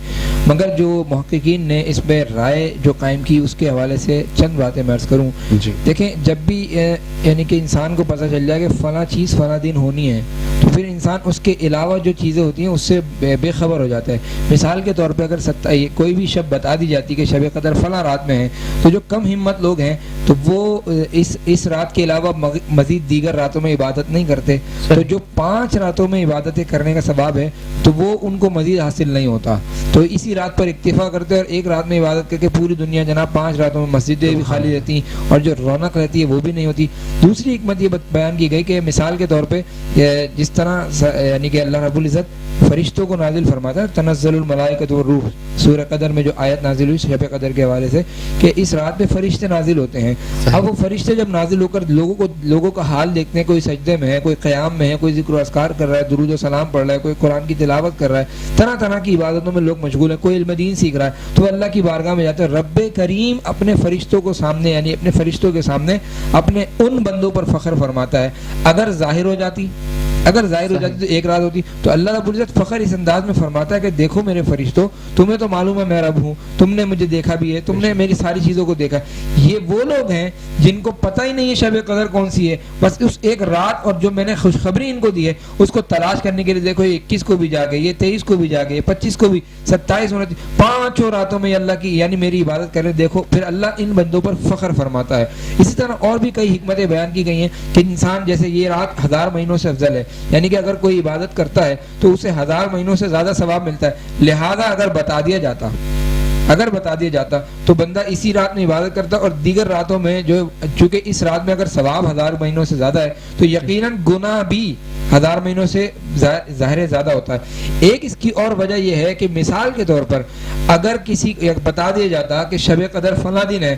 Speaker 5: مگر جو محققین نے اس پہ رائے جو قائم کی، اس کے حوالے سے چند باتیں میں عرض کروں.
Speaker 2: جی.
Speaker 5: دیکھیں، جب بھی یعنی کہ انسان کو پتہ چل جائے کہ فلاں چیز فلاں دن ہونی ہے، تو پھر انسان اس کے علاوہ جو چیزیں ہوتی ہیں اس سے بے خبر ہو جاتا ہے. مثال کے طور پہ اگر کوئی بھی شب بتا دی جاتی کہ شب قدر فلاں رات میں ہے، تو جو کم ہمت لوگ ہیں تو وہ اس رات کے علاوہ مزید دیگر راتوں میں عبادت نہیں کرتے. تو جو 5 راتوں میں عبادتیں کرنے کا ثواب ہے تو وہ ان کو مزید حاصل نہیں ہوتا، تو اسی رات پر اکتفا کرتے اور ایک رات میں عبادت کر کے پوری دنیا جناب 5 راتوں میں مسجدیں بھی خالی رہتی ہیں اور جو رونق رہتی ہے وہ بھی نہیں ہوتی. دوسری حکمت یہ بیان کی گئی کہ مثال کے طور پہ جس طرح یعنی کہ اللہ رب العزت فرشتوں کو نازل فرماتا ہے، تنزل الملائکۃ والروح، سورہ قدر میں جو آیت نازل ہوئی شب قدر کے حوالے سے کہ اس رات میں فرشتے نازل ہوتے ہیں. اب وہ فرشتے جب نازل ہو کر لوگوں کا حال دیکھتے ہیں، کوئی سجدے میں ہے، کوئی قیام میں ہے، کوئی ذکر و اذکار کر رہا ہے، درود و سلام پڑھ رہا ہے، کوئی قرآن کی تلاوت کر رہا ہے، طرح طرح کی عبادتوں میں لوگ مشغول ہیں، کوئی علم دین سیکھ رہا ہے، تو اللہ کی بارگاہ میں جاتے ہیں. رب کریم اپنے فرشتوں کو سامنے، یعنی اپنے فرشتوں کے سامنے اپنے ان بندوں پر فخر فرماتا ہے. اگر ظاہر ہو جاتی اگر ظاہر ہو جاتی تو ایک رات ہوتی. تو اللہ رب العزت فخر اس انداز میں فرماتا ہے کہ دیکھو میرے فرشتوں، تمہیں تو معلوم ہے میں رب ہوں، تم نے مجھے دیکھا بھی ہے، تم نے میری ساری چیزوں کو دیکھا. یہ وہ لوگ ہیں جن کو پتہ ہی نہیں ہے شب قدر کون سی ہے، بس اس ایک رات اور جو میں نے خوشخبری ان کو دی ہے اس کو تلاش کرنے کے لیے. دیکھو یہ 21 کو بھی جاگے، یہ 23 کو بھی جاگے، یہ 25 کو بھی، 27 29 5 راتوں میں اللہ کی یعنی میری عبادت کرے. دیکھو پھر اللہ ان بندوں پر فخر فرماتا ہے. اسی طرح اور بھی کئی حکمتیں بیان کی گئی ہیں کہ انسان جیسے یہ رات 1000 مہینوں سے افضل ہے، یعنی کہ اگر کوئی عبادت کرتا ہے تو اسے 1000 مہینوں سے زیادہ ثواب ملتا ہے. لہذا اگر بتا دیا جاتا تو بندہ اسی رات میں عبادت کرتا، اور دیگر راتوں میں جو چونکہ اس رات میں اگر ثواب 1000 مہینوں سے زیادہ ہے تو یقیناً گناہ بھی 1000 مہینوں سے ظاہر زیادہ ہوتا ہے. ایک اس کی اور وجہ یہ ہے کہ مثال کے طور پر اگر کسی بتا دیا جاتا کہ شب قدر فلاں دن ہے،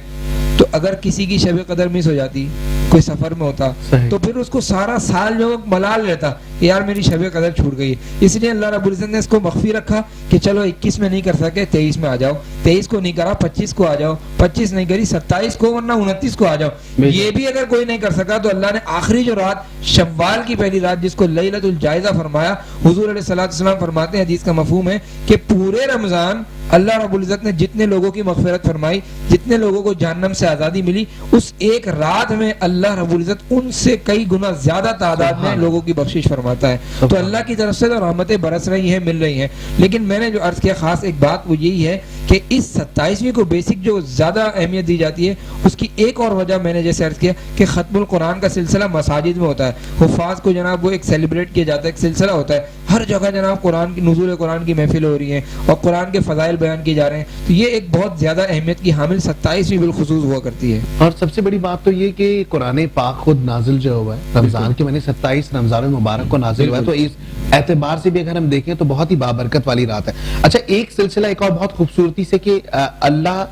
Speaker 5: تو اگر کسی کی شب قدر مس ہو جاتی، کوئی سفر میں ہوتا تو پھر اس کو سارا سال جو ملال لیتا کہ یار میری شب قدر چھوٹ گئی. اس لیے اللہ رب العزت نے اس کو مخفی رکھا کہ چلو 21 میں نہیں کر سکے 23 میں آ جاؤ، 23 کو نہیں کرا 25 کو آ جاؤ، 25 نہیں کری 27 کو، ورنہ 29 کو آ جاؤ. یہ بھی اگر کوئی نہیں کر سکا تو اللہ نے آخری جو رات شوال کی پہلی رات جس کو لیلۃ الجائزہ فرمایا، حضور علیہ الصلوۃ والسلام فرماتے ہیں حدیث کا مفہوم ہے کہ پورے رمضان اللہ رب العزت نے جتنے لوگوں کی مغفرت فرمائی، جتنے لوگوں کو جہنم سے آزادی ملی، اس ایک رات میں اللہ رب العزت ان سے کئی گنا زیادہ تعداد میں لوگوں کی بخشش فرماتا ہے. تو اللہ کی طرف سے تو رحمتیں برس رہی ہیں، مل رہی ہیں. لیکن میں نے جو عرض کیا خاص ایک بات وہ یہی ہے کہ اس 27ویں کو بیسک جو زیادہ اہمیت دی جاتی ہے، اس کی ایک اور وجہ میں نے جیسے عرض کیا کہ ختم القرآن کا سلسلہ مساجد میں ہوتا ہے. حفاظ کو جناب وہ ایک سیلیبریٹ کیا جاتا ہے، ایک سلسلہ ہوتا ہے، ہر جگہ جناب قرآن کی نزول قرآن کی محفل ہو رہی ہیں اور قرآن کے فضائل بیان کیے جا رہے ہیں. تو یہ ایک بہت زیادہ اہمیت کی حامل 27ویں بالخصوص ہوا کرتی ہے.
Speaker 2: اور سب سے بڑی بات تو یہ کہ قرآن پاک خود نازل جو ہوا ہے رمضان کے مہینے 27 رمضان المبارک کو نازل ہوا ہے، تو اس اعتبار سے بھی اگر ہم دیکھیں تو بہت ہی بابرکت والی رات ہے. اچھا ایک سلسلہ ایک اور بہت خوبصورتی سے کہ اللہ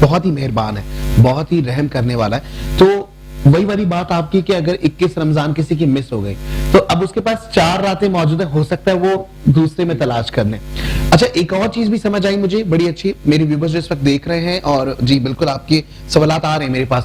Speaker 2: بہت ہی مہربان ہے، بہت ہی رحم کرنے والا ہے. تو وہی والی بات آپ کی کہ اگر 21 رمضان کسی کی مس ہو گئی تو اب اس کے پاس 4 راتیں موجود ہیں، ہو سکتا ہے وہ دوسرے میں تلاش کر لیں. اچھا ایک اور چیز بھی سمجھ آئی مجھے بڑی اچھی، میری ویورز اس وقت دیکھ رہے ہیں اور جی بالکل آپ کے سوالات آ رہے ہیں میرے پاس.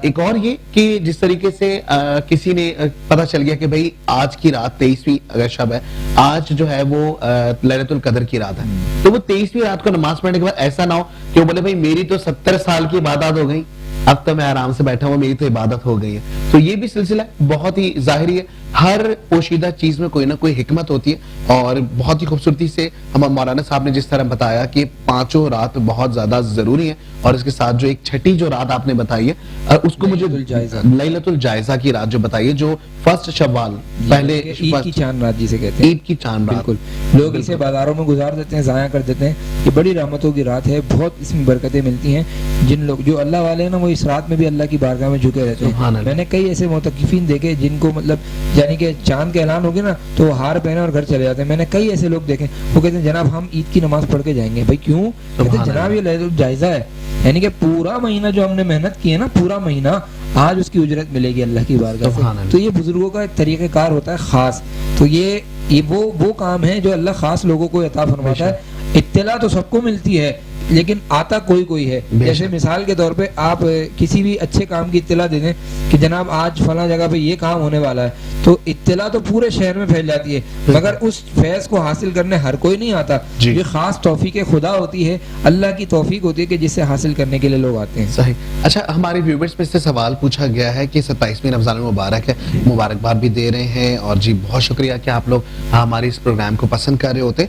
Speaker 2: ایک اور یہ کہ جس طریقے سے کسی نے پتہ چل گیا کہ بھائی آج کی رات 23ویں اگر شب ہے، آج جو ہے وہ لیلۃ القدر کی رات ہے، تو وہ 23ویں رات کو نماز پڑھنے کے بعد ایسا نہ ہو کہ وہ بولے بھائی میری تو 70 سال کی عبادت ہو گئی، اب تو میں آرام سے بیٹھا ہوں، میری تو عبادت ہو گئی ہے. تو یہ بھی سلسلہ بہت ہی ظاہری ہے، ہر پوشیدہ چیز میں کوئی نہ کوئی حکمت ہوتی ہے. اور بہت ہی خوبصورتی سے ہم مولانا صاحب نے جس طرح بتایا کہ 5 رات بہت زیادہ ضروری ہیں، اور اس کے ساتھ جو ایک چھٹی جو رات آپ نے بتائی ہے اس کو مجھے لیلۃ الجائزہ کی رات جو بتائی ہے، جو 1 شوال پہلے
Speaker 5: عید کی چاند رات جسے کہتے ہیں،
Speaker 2: عید کی چاند رات.
Speaker 5: بالکل لوگ اسے بازاروں میں گزار دیتے ہیں، ضائع کر دیتے ہیں. یہ بڑی رحمتوں کی رات ہے، بہت اس میں برکتیں ملتی ہیں. جن لوگ جو اللہ والے ہیں نا وہ اس رات میں بھی اللہ کی بارگاہ میں جھکے رہتے ہیں. میں نے کئی ایسے معتکفین دیکھے جن کو مطلب یعنی کہ چاند کا اعلان ہو گیا نا تو وہ ہار پہنے اور گھر چلے جاتے ہیں. میں نے کئی ایسے لوگ دیکھے وہ کہتے ہیں جناب ہم عید کی نماز پڑھ کے جائیں گے. بھائی کیوں؟ کہتے ہیں جناب یہ لیلۃ الجائزہ ہے، یعنی کہ پورا مہینہ جو ہم نے محنت کی ہے نا، پورا مہینہ آج اس کی اجرت ملے گی اللہ کی بارگاہ سے. تو یہ بزرگوں کا ایک طریقہ کار ہوتا ہے خاص. تو یہ وہ کام ہے جو اللہ خاص لوگوں کو عطا فرماتا ہے. اطلاع تو سب کو ملتی ہے لیکن آتا کوئی ہے. جیسے مثال کے طور پہ آپ کسی بھی اچھے کام کی اطلاع دے دیں کہ جناب آج فلاں جگہ پہ یہ کام ہونے والا ہے، تو اطلاع تو پورے شہر میں پھیل جاتی ہے، مگر اس فیض کو حاصل کرنے ہر کوئی نہیں آتا. یہ خاص توفیق خدا ہوتی ہے، اللہ کی توفیق ہوتی ہے کہ جس سے حاصل کرنے کے لیے لوگ آتے ہیں.
Speaker 2: صحیح. اچھا ہمارے ویورز میں سے سوال پوچھا گیا ہے کہ 27ویں رمضان المبارک ہے، مبارکباد بھی دے رہے ہیں، اور جی بہت شکریہ کہ آپ لوگ ہمارے اس پروگرام کو پسند کر رہے ہوتے.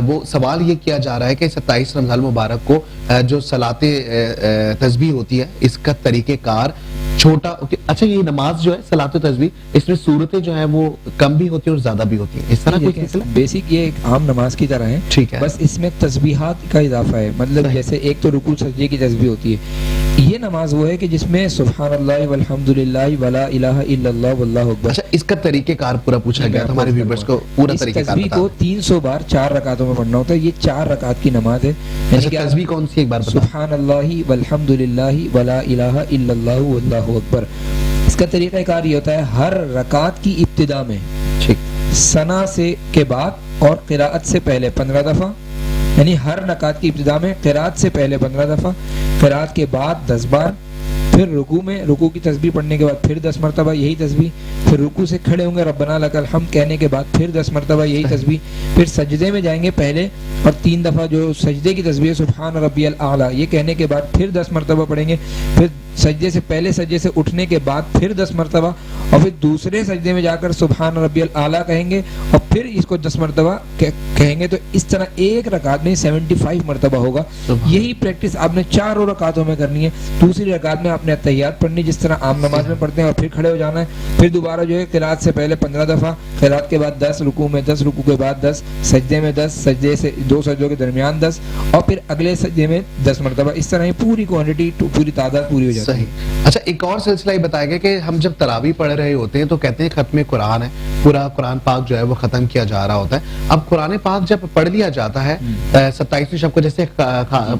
Speaker 2: وہ سوال یہ کیا جا رہا ہے کہ 27 رمضان المبارک کو جو صلاۃ تسبیح ہوتی ہے اس کا طریقہ کار چھوٹا. اچھا یہ نماز جو ہے صلاۃ تسبیح، اس میں صورتیں جو ہیں وہ کم بھی ہوتی ہیں اور زیادہ بھی ہوتی ہیں، اس طرح کوئی سلسلہ؟
Speaker 5: بیسک یہ ایک عام نماز کی طرح ہے،
Speaker 2: ٹھیک ہے،
Speaker 5: بس اس میں تسبیحات کا اضافہ ہے. مطلب جیسے ایک تو رکوع سجدے کی تسبیح ہوتی ہے، یہ نماز وہ ہے کہ جس میں سبحان اللہ والحمد للہ ولا الہ الا اللہ واللہ اکبر.
Speaker 2: اچھا اس کا طریقہ کار پورا پوچھا گیا تو ہمارے ویورز کو پورا طریقہ کار
Speaker 5: تسبیح کو 300 بار 4 رکعتوں میں پڑھنا ہوتا ہے. یہ 4 رکعت کی نماز ہے.
Speaker 2: اچھا تسبیح کون سی ایک بار بتا؟
Speaker 5: سبحان اللہ والحمد للہ ولا الہ الا اللہ واللہ اکبر. اس کا طریقہ کار یہ ہوتا ہے ہر رکعت کی ابتدا میں ثنا سے کے بعد اور قراءت سے پہلے 15 دفعہ، یعنی ہر رکعت کی ابتدا میں قراءت سے پہلے 15 دفعہ، قراءت کے بعد 10 بار، پھر رکوع کی تسبیح پڑھنے کے بعد پھر 10 مرتبہ یہی تسبیح, پھر رکوع سے کھڑے ہوں گے ربنا لک الحمد کہنے کے بعد پھر 10 مرتبہ یہی تسبیح, پھر سجدے میں جائیں گے پہلے اور 3 دفعہ جو سجدے کی تسبیح سبحان ربی الاعلیٰ یہ کہنے کے بعد پھر 10 مرتبہ پڑھیں گے, پھر سجدے سے اٹھنے کے بعد پھر 10 مرتبہ, اور پھر دوسرے سجدے میں جا کر سبحان ربی الاعلیٰ کہیں گے اور پھر اس کو 10 مرتبہ کہیں گے. تو اس طرح ایک رکعت میں 75 مرتبہ ہوگا. یہی پریکٹس آپ نے 4 رکعتوں میں کرنی ہے. دوسری رکعت میں آپ نے تحیات پڑھنی جس طرح عام نماز میں پڑھتے ہیں اور پھر کھڑے ہو جانا ہے. پھر دوبارہ جو ہے قرات سے پہلے 15 دفعہ, قرات کے بعد 10, رکوع میں 10, رکوع کے بعد 10, سجدے میں 10, سجدے سے 2 سجدوں کے درمیان 10, اور پھر اگلے سجدے میں 10 مرتبہ. اس طرح ہی پوری کوانٹٹی پوری تعداد پوری ہو جاتی ہے.
Speaker 2: اچھا, ایک اور سلسلہ یہ بتایا گیا کہ ہم جب تراویح پڑھ رہے ہوتے ہیں تو کہتے ہیں ختم قرآن ہے, پورا قرآن پاک جو ہے وہ ختم کیا جا رہا ہوتا ہے. اب قرآن پاک جب پڑھ لیا جاتا ہے 27ویں شب کو, جیسے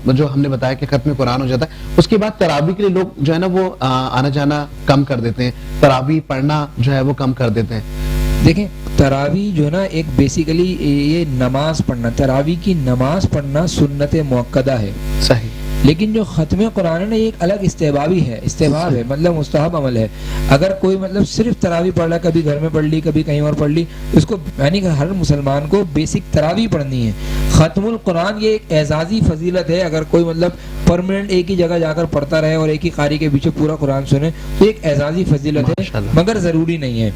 Speaker 2: جو ہم نے بتایا کہ ختم قرآن ہو جاتا ہے, اس کے بعد تراویح کے لیے لوگ جو ہے نا وہ آنا جانا کم کر دیتے ہیں, تراویح پڑھنا جو ہے وہ کم کر دیتے ہیں.
Speaker 5: دیکھیں تراویح جو ہے نا ایک بیسیکلی یہ نماز پڑھنا, تراویح کی نماز پڑھنا سنت موقدہ ہے.
Speaker 2: صحیح.
Speaker 5: لیکن جو ختم قرآن ہے نا یہ ایک الگ استحبابی ہے, استحباب ہے, مطلب مستحب عمل ہے. اگر کوئی مطلب صرف تراویح پڑھ رہا ہے, کبھی گھر میں پڑھ لی کبھی کہیں اور پڑھ لی, اس کو یعنی کہ ہر مسلمان کو بیسک تراویح پڑھنی ہے. ختم القرآن یہ ایک اعزازی فضیلت ہے. اگر کوئی مطلب پرماننٹ ایک ہی جگہ جا کر پڑھتا رہے اور ایک ہی قاری کے پیچھے پورا قرآن سنے تو ایک اعزازی فضیلت ہے, مگر ضروری نہیں ہے.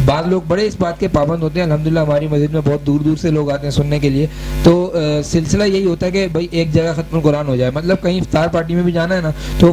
Speaker 5: بعض لوگ بڑے اس بات کے پابند ہوتے ہیں. الحمدللہ ہماری مسجد میں بہت دور دور سے لوگ آتے ہیں سننے کے لیے. تو سلسلہ یہی ہوتا ہے کہ بھائی ایک جگہ ختم القرآن ہو جائے, مطلب کہیں افطار پارٹی میں بھی جانا ہے نا تو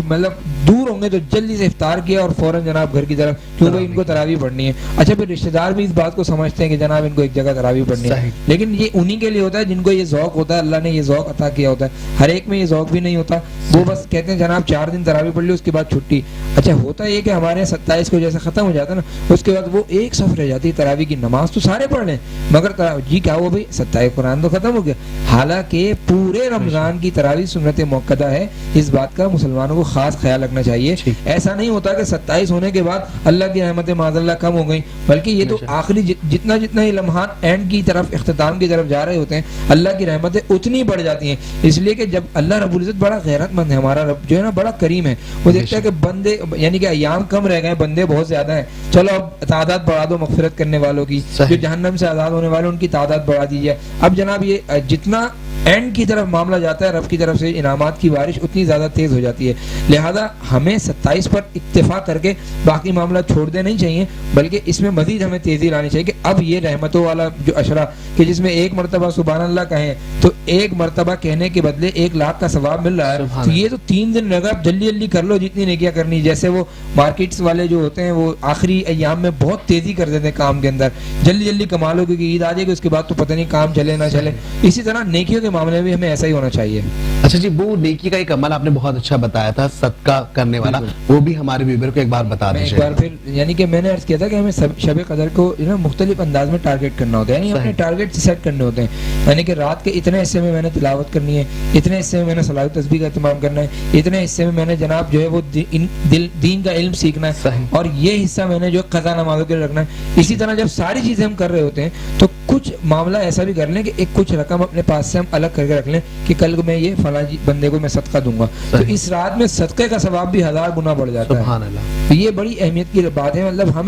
Speaker 5: مطلب دور ہوں گے تو جلدی سے افطار کیا اور فوراً جناب گھر کی طرف, کیوں بھائی ان کو تراویح پڑھنی ہے. اچھا, پھر رشتہ دار بھی اس بات کو سمجھتے ہیں کہ جناب ان کو ایک جگہ تراویح پڑھنی ہے, لیکن یہ انہی کے لیے ہوتا ہے جن کو یہ ذوق ہوتا ہے, اللہ نے یہ ذوق عطا کیا ہوتا ہے. ہر ایک میں یہ ذوق بھی نہیں ہوتا. وہ بس کہتے ہیں جناب 4 دن تراویح پڑھ لی اس کے بعد چھٹی. اچھا, ہوتا یہ کہ ہمارے 27 کو جیسے ختم ہو جاتا ہے نا, اس کے بعد وہ ایک صف رہ جاتی ہے تراویح کی. نماز تو سارے پڑھ لیں مگر جی کیا ہوا بھائی 27 قرآن تو ختم ہو گیا. حالانکہ پورے رمضان کی تراویح سنت موقدہ ہے. اس بات کا مسلمانوں کو خاص خیال رکھنا چاہیے. ایسا نہیں ہوتا کہ 27 ہونے کے بعد اللہ کی رحمت معاذ اللہ کم ہو گئی, بلکہ یہ تو آخری جتنا یہ لمحات اینڈ کی طرف اختتام کی طرف جا رہے ہوتے ہیں اللہ کی رحمتیں اتنی بڑھ جاتی ہیں. اس لیے کہ جب اللہ رب العزت بڑا غیرت مند ہے, ہمارا رب جو ہے نا بڑا کریم ہے, وہ دیکھتا ہے کہ بندے یعنی کہ ایام کم رہ گئے, بندے بہت زیادہ ہیں, چلو اب تعداد بڑھا دو مغفرت کرنے والوں کی, جو جہنم سے آزاد ہونے والے ان کی تعداد بڑھا دیجیے. اب جناب یہ جتنا اینڈ کی طرف معاملہ جاتا ہے رب کی طرف سے انعامات کی بارش اتنی زیادہ تیز ہو جاتی ہے. لہذا ہمیں 27 پر اکتفا کر کے باقی معاملہ چھوڑ دے نہیں چاہیے, بلکہ اس میں مزید ہمیں تیزی لانی چاہیے کہ اب یہ رحمتوں والا جو اشرا کہ جس میں ایک مرتبہ سبحان اللہ کہیں تو ایک مرتبہ کہنے کے بدلے 1,00,000 کا ثواب مل رہا ہے. تو یہ تو 3 دن لگا, جلدی جلدی کر لو جتنی نیکیاں کرنی. جیسے وہ مارکیٹس والے جو ہوتے ہیں وہ آخری ایام میں بہت تیزی کر دیتے ہیں کام کے اندر, جلدی جلدی کما لو کیونکہ عید آ جائے گی, اس کے بعد تو پتہ نہیں کام چلے نہ چلے. اسی طرح نیکیوں کے معاملے میں بھی ہمیں ایسا ہی ہونا چاہیے.
Speaker 2: اچھا جی, وہ نیکی کا ایک عمل آپ نے بہت اچھا بتایا تھا, صدقہ کرنے والا, وہ بھی ہمارے ویور کو ایک بار بتا دیجیے.
Speaker 5: ایک بار پھر یعنی کہ میں نے عرض کیا تھا کہ ہمیں شب قدر کو مختلف انداز میں ٹارگٹ کرنا ہوتا ہے, یعنی اپنے ٹارگٹ سیٹ کرنے ہوتے ہیں. یعنی کہ رات کے اتنے حصے میں نے تلاوت کرنی ہے, اتنے حصے میں نے صلاۃ و تسبیح کا اہتمام کرنا ہے, اتنے حصے میں نے جناب جو ہے وہ دین کا علم سیکھنا ہے, اور یہ حصہ میں نے جو قضا نمازوں کے لیے رکھنا ہے. اسی طرح جب ساری چیزیں ہم کر رہے ہوتے ہیں تو کچھ معاملہ ایسا بھی کر لیں کہ ایک کچھ رقم اپنے پاس سے ہم الگ کر کے رکھ لیں کہ کل میں یہ فلاں بندے کو میں صدقہ دوں گا, تو اس رات میں صدقے کا ثواب بھی 1000 گنا بڑھ جاتا ہے. سبحان اللہ. تو یہ بڑی اہمیت کی بات ہے. مطلب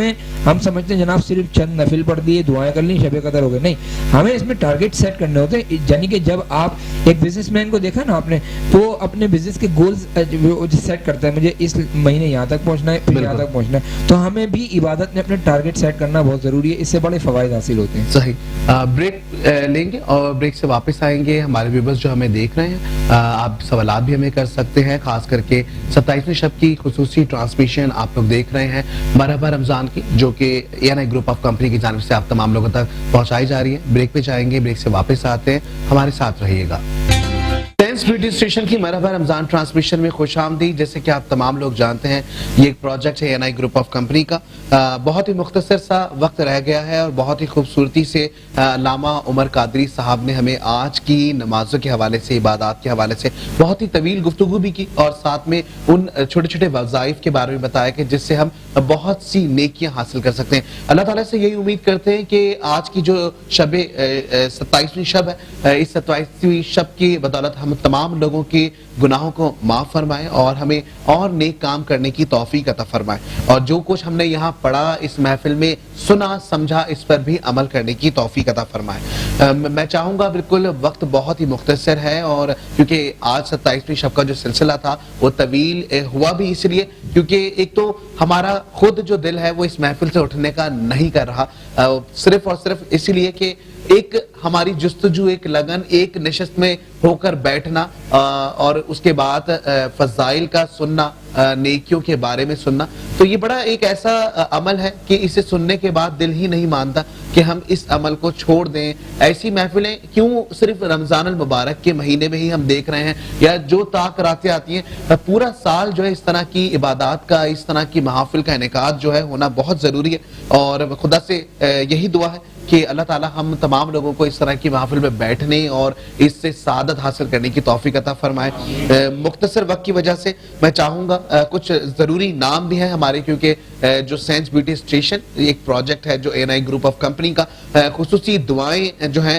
Speaker 5: ہم سمجھتے ہیں جناب صرف چند نفل پڑھ دیے, دعائیں کر لی, شب قدر ہو گئے, نہیں, ہمیں اس میں ٹارگٹ سیٹ کرنے ہوتے ہیں. یعنی کہ جب آپ ایک بزنس مین کو دیکھا نا آپ نے, تو اپنے بزنس کے گولز سیٹ کرتا ہے, مجھے اس مہینے یہاں تک پہنچنا ہے, پھر یہاں تک پہنچنا ہے. تو ہمیں بھی عبادت میں اپنے ٹارگٹ سیٹ کرنا بہت ضروری ہے, اس سے بڑے فوائد حاصل ہوتے ہیں.
Speaker 2: صحیح. بریک لیں گے اور بریک سے واپس آئیں گے. ہمارے ویورز جو ہمیں دیکھ رہے ہیں, آپ سوالات بھی ہمیں کر سکتے ہیں, خاص کر کے 27ویں شب کی خصوصی ٹرانسمیشن آپ لوگ دیکھ رہے ہیں مرحبا رمضان کی, جو کہ ENI گروپ آف کمپنی کی جانب سے آپ تمام لوگوں تک پہنچائی جا رہی ہے. بریک پہ جائیں گے, بریک سے واپس آتے ہیں, ہمارے ساتھ رہیے گا. سینس بیوٹی اسٹیشن کی مرحبا رمضان ٹرانسمیشن میں خوش آمدید. جیسے کہ آپ تمام لوگ جانتے ہیں یہ ایک پروجیکٹ ہے ENI گروپ آف کمپنی کا. بہت ہی مختصر سا وقت رہ گیا ہے اور بہت ہی خوبصورتی سے علامہ عمر قادری صاحب نے ہمیں آج کی نمازوں کے حوالے سے, عبادات کے حوالے سے بہت ہی طویل گفتگو بھی کی, اور ساتھ میں ان چھوٹے چھوٹے وظائف کے بارے میں بتایا کہ جس سے ہم بہت سی نیکیاں حاصل کر سکتے ہیں. اللہ تعالیٰ سے یہی امید کرتے ہیں کہ آج کی جو شب 27ویں شب ہے, اس 27ویں شب کی بدولت ہم ہم تمام لوگوں کے گناہوں کو معاف فرمائے اور ہمیں اور نیک کام کرنے کی توفیق عطا فرمائے، اور جو کچھ ہم نے یہاں پڑھا، اس محفل میں سنا سمجھا، اس پر بھی عمل کرنے کی توفیق عطا فرمائے۔ میں چاہوں گا، بالکل وقت بہت ہی مختصر ہے، اور کیونکہ آج 27ویں شب کا جو سلسلہ تھا وہ طویل ہوا بھی اس لیے کیونکہ ایک تو ہمارا خود جو دل ہے وہ اس محفل سے اٹھنے کا نہیں کر رہا، صرف اور صرف اس لیے کہ ایک ہماری جستجو، ایک لگن، ایک نشست میں ہو کر بیٹھنا اور اس کے بعد فضائل کا سننا، نیکیوں کے بارے میں سننا، تو یہ بڑا ایک ایسا عمل ہے کہ اسے سننے کے بعد دل ہی نہیں مانتا کہ ہم اس عمل کو چھوڑ دیں۔ ایسی محفلیں کیوں صرف رمضان المبارک کے مہینے میں ہی ہم دیکھ رہے ہیں، یا جو طاق راتیں آتی ہیں، پورا سال جو ہے اس طرح کی عبادات کا، اس طرح کی محافل کا انعقاد جو ہے ہونا بہت ضروری ہے، اور خدا سے یہی دعا ہے کہ اللہ تعالی ہم تمام لوگوں کو اس طرح کی محافل میں بیٹھنے اور اس سے سعادت حاصل کرنے کی توفیق عطا فرمائے۔ مختصر وقت کی وجہ سے میں چاہوں گا کچھ ضروری نام بھی ہیں ہمارے، کیونکہ جو سینس بیوٹی اسٹیشن ایک پروجیکٹ ہے جو ANI گروپ آف کمپنی کا، خصوصی دعائیں جو ہیں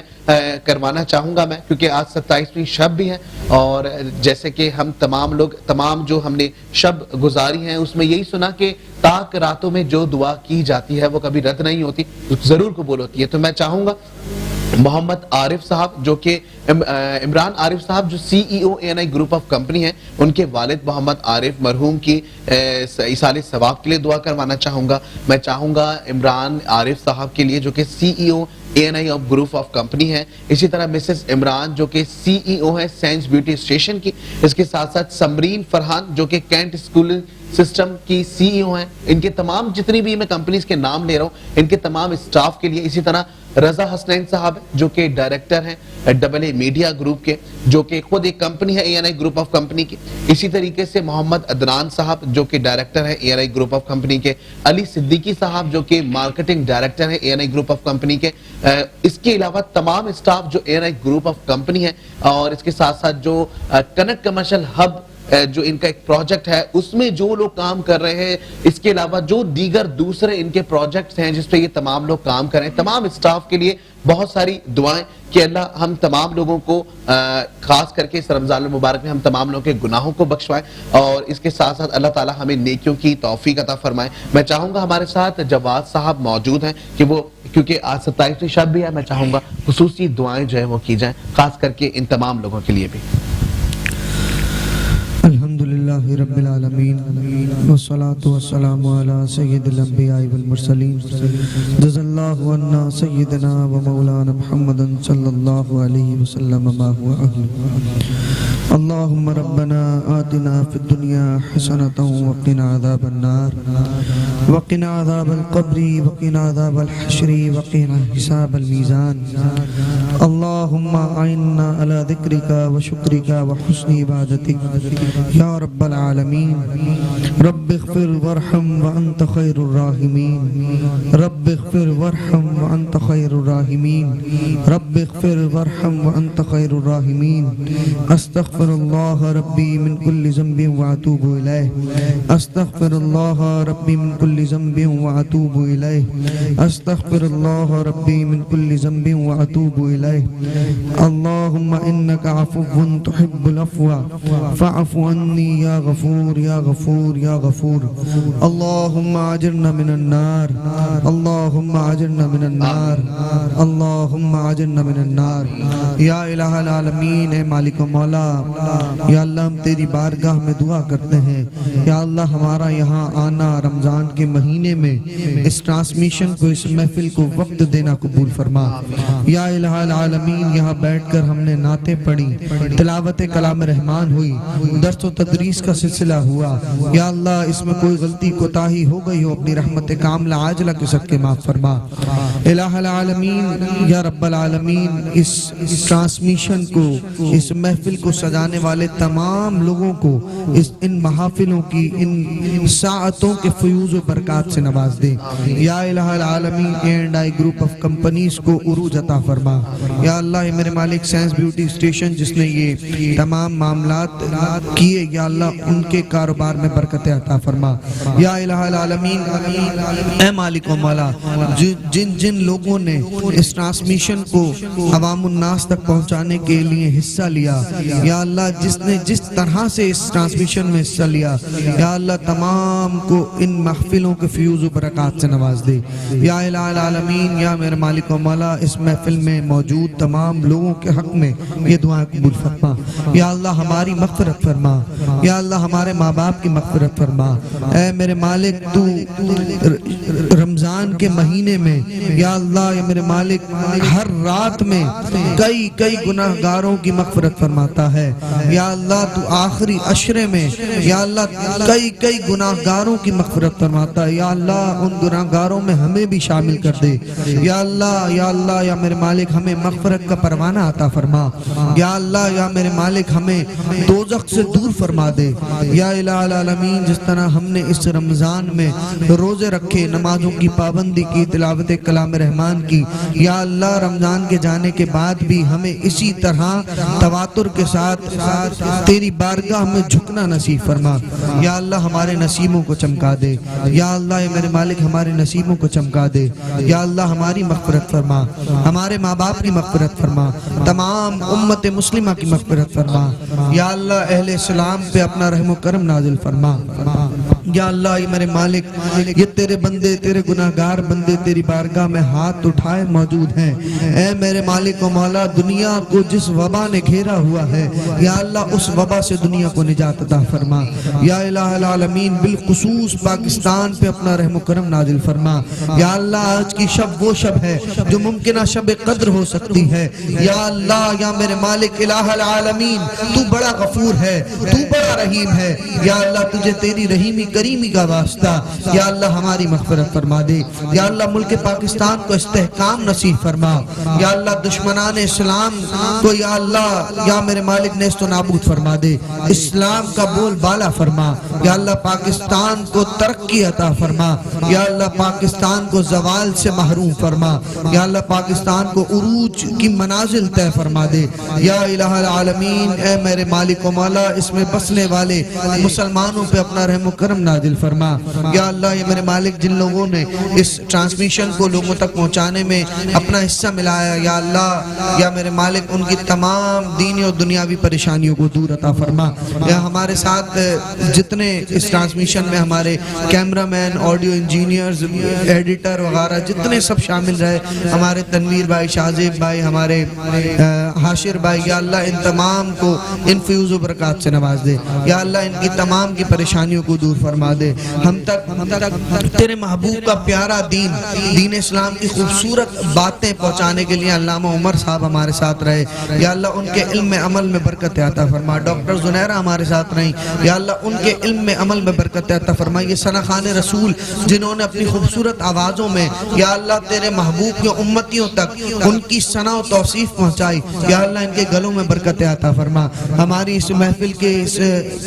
Speaker 2: کروانا چاہوں گا میں، کیونکہ آج 27ویں شب بھی ہے، اور جیسے کہ ہم تمام لوگ، تمام جو ہم نے شب گزاری ہیں اس میں یہی سنا کہ طاق راتوں میں جو دعا کی جاتی ہے وہ کبھی رد نہیں ہوتی، ضرور قبول ہوتی ہے۔ تو میں چاہوں گا محمد عارف صاحب، جو کہ عمران عارف صاحب جو CEO ANI group of company ہیں، ان کے والد محمد عارف مرحوم کی ایصال ثواب کے لیے دعا کروانا چاہوں گا۔ میں چاہوں گا عمران عارف صاحب کے لیے جو کہ CEO ANI group of company ہے، اسی طرح مسز عمران جو کہ CEO ہے سینس بیوٹی اسٹیشن کی، اس کے ساتھ ساتھ سمرین فرحان جو کہ کینٹ اسکول سسٹم کی CEO ہیں، ان کے تمام جتنی بھی میں کمپنیز کے نام لے رہا ہوں ان کے تمام اسٹاف کے لیے، اسی طرح رضا حسنین صاحب جو کہ ڈائریکٹر ہیں AA میڈیا گروپ کے، جو کہ خود ایک کمپنی ہے ANI گروپ آف کمپنی کی، اسی طریقے سے محمد عدنان صاحب جو کہ ڈائریکٹر ہے ANI گروپ آف کمپنی کے، علی صدیقی صاحب جو کہ مارکیٹنگ ڈائریکٹر ہے ANI گروپ آف کمپنی کے، اس کے علاوہ تمام اسٹاف جو ANI گروپ آف کمپنی ہے، اور اس کے ساتھ ساتھ جو کنیکٹ کمرشل ہب جو ان کا ایک پروجیکٹ ہے اس میں جو لوگ کام کر رہے ہیں، اس کے علاوہ جو دیگر دوسرے ان کے پروجیکٹس ہیں جس پہ یہ تمام لوگ کام کر رہے ہیں، تمام اسٹاف کے لیے بہت ساری دعائیں کہ اللہ ہم تمام لوگوں کو خاص کر کے اس رمضان المبارک میں ہم تمام لوگوں کے گناہوں کو بخشوائے، اور اس کے ساتھ ساتھ اللہ تعالی ہمیں نیکیوں کی توفیق عطا فرمائے۔ میں چاہوں گا ہمارے ساتھ جواد صاحب موجود ہیں کہ وہ، کیونکہ آج 27ویں شب بھی ہے، میں چاہوں گا خصوصی دعائیں جو ہیں وہ کی جائیں خاص کر کے ان تمام لوگوں کے لیے بھی۔
Speaker 4: الحمدللہ رب العالمین والصلاة والسلام علی سید الانبیاء والمرسلین، جزا اللہ عنا سیدنا و مولانا محمد صلی اللہ علیہ وسلم ما هو اہل۔ اللہم ربنا آتنا فی الدنیا حسنة وقنا عذاب النار وقنا عذاب القبر وقنا عذاب الحشر وقنا حساب المیزان۔ اللہم اعنا علی ذکرک و شکرک و حسن عبادتک یا رب العالمین۔ رب اغفر وارحم وانت خیر الراحمین، رب اغفر وارحم وانت خیر الراحمین، رب اغفر وارحم وانت خیر الراحمین۔ استغفر اللہ ربی من کل ذنب واتوب الیہ، استغفر اللہ ربی من کل ذنب واتوب الیہ، استغفر اللہ ربی من کل ذنب واتوب الیہ۔ اللہم انک عفو تحب العفو فاعف عنی یا غفور یا غفور یا غفور۔ اللہم اجرنا من النار، اللہم اجرنا من النار، اللہم اجرنا من النار۔ یا الہ العالمین، اے مالک و مولا، یا اللہ ہم تیری بارگاہ میں دعا کرتے ہیں، یا اللہ ہمارا یہاں آنا رمضان کے مہینے میں اس ٹرانسمیشن کو، اس محفل کو وقت دینا قبول فرما۔ یا الہ العالمین، یہاں بیٹھ کر ہم نے نعتیں پڑھی، تلاوت کلام رحمان ہوئی، درس و تدریس کا سلسلہ ہوا، یا اللہ اس میں کوئی غلطی کوتاہی ہو گئی ہو اپنی رحمت کاملہ عاجلہ کے صدقے معاف فرما۔ الہ العالمین، یا رب العالمین، اس ٹرانسمیشن کو، اس محفل کو سجانے والے تمام لوگوں کو ان محافلوں کی، ان ساعتوں کے فیوز و برکات سے نواز دے۔ یا الہ العالمین، ANI گروپ آف کمپنیز کو عروج عطا فرما۔ یا اللہ میرے مالک، سینس بیوٹی اسٹیشن جس نے یہ تمام معاملات کیے، یا اللہ ان کے کاروبار میں برکت عطا فرما یا الہ العالمین اے مالک و مولا جن جن لوگوں نے اس ٹرانسمیشن کو عوام الناس تک پہنچانے کے لیے حصہ لیا یا اللہ جس نے جس طرح سے اس ٹرانسمیشن میں حصہ لیا یا اللہ تمام کو ان محفلوں کے فیوز و برکات سے نواز دے یا الہ العالمین یا میرے مالک و مولا اس محفل میں موجود تمام لوگوں کے حق میں یہ دعائیں قبول فرما یا اللہ ہماری مغفرت فرما یا اللہ ہمارے ماں باپ کی مغفرت فرما اے میرے مالک تو رمضان کے مہینے میں یا اللہ یا میرے مالک ہر رات میں کئی گناہگاروں کی مغفرت فرماتا ہے یا اللہ تو آخری عشرے میں یا اللہ کئی گناہگاروں کی مغفرت فرماتا ہے یا اللہ ان گناہگاروں میں ہمیں بھی شامل کر دے یا اللہ یا میرے مالک ہمیں مغفرت کا پروانہ عطا فرما یا اللہ یا میرے مالک ہمیں دوزخ سے دور فرما دے یا الہ العالمین جس طرح ہم نے اس رمضان میں روزے رکھے نمازوں کی پابندی کی تلاوت کلام رحمان کی یا اللہ رمضان کے جانے کے بعد بھی ہمیں اسی طرح تواتر کے ساتھ تیری بارگاہ میں جھکنا نصیب فرما یا اللہ ہمارے نصیبوں کو چمکا دے یا اللہ یا میرے مالک ہمارے نصیبوں کو چمکا دے یا اللہ ہماری مغفرت فرما ہمارے ماں باپ کی مغفرت فرما تمام امت مسلمہ کی مغفرت فرما یا اللہ اہل اسلام پہ اپنا رحم و کرم نازل فرما یا اللہ یہ میرے مالک یہ تیرے بندے تیرے گناہگار بندے تیری بارگاہ میں ہاتھ اٹھائے موجود ہیں اے میرے مالک و مولا دنیا کو جس وبا نے گھیرا ہوا ہے یا اللہ اس وبا سے دنیا کو نجات عطا فرما یا الہ العالمین بالخصوص پاکستان پہ اپنا رحم و کرم نازل فرما یا اللہ آج کی شب وہ شب ہے جو ممکنہ شب قدر ہو سکتی ہے یا اللہ یا میرے مالک الہ العالمین تو بڑا غفور ہے تو بڑا رحیم ہے یا اللہ تجھے تیری رحیمی کریمی کا واسطہ یا اللہ ہماری مغفرت فرما دے یا اللہ ملک پاکستان کو استحکام نصیب فرما یا اللہ دشمنان اسلام کو یا اللہ یا میرے مالک نیست و نابود فرما دے اسلام کا بول بالا فرما یا اللہ پاکستان کو ترقی عطا فرما یا اللہ پاکستان کو زوال سے محروم فرما یا اللہ پاکستان کو عروج کی منازل طے فرما دے یا الہ العالمین اے میرے مالک و مولا اس میں بسنے والے مسلمانوں پہ اپنا رحم و کرم نازل فرما یا اللہ یہ میرے مالک جن لوگوں نے اس ٹرانسمیشن کو لوگوں تک پہنچانے میں اپنا حصہ ملایا یا اللہ یا میرے مالک ان کی تمام دینی اور دنیاوی پریشانیوں کو دور عطا فرما یا ہمارے ساتھ جتنے اس ٹرانسمیشن میں ہمارے کیمرہ مین آڈیو انجینئرز ایڈیٹر وغیرہ جتنے سب شامل رہے ہمارے تنویر بھائی شاہزیب بھائی ہمارے حاشر بھائی یا اللہ ان تمام کو ان فیوز و برکات سے نواز دے یا اللہ ان کی تمام کی پریشانیوں کو دور فرما دے ہم تک تیرے محبوب کا پیارا دین اسلام کی خوبصورت باتیں پہنچانے کے لیے علامہ عمر صاحب ہمارے ساتھ رہے یا اللہ ان کے علم میں عمل میں برکت عطا فرما ڈاکٹر زنیرہ ہمارے ساتھ رہیں یا اللہ ان کے علم میں عمل میں برکت عطا فرما یہ ثنا خوان رسول جنہوں نے اپنی خوبصورت آوازوں میں یا اللہ تیرے محبوب کے امتیوں تک ان کی ثنا و توصیف پہنچائی یا اللہ ان کے گلوں میں برکت عطا فرما ہماری اس محفل کے اس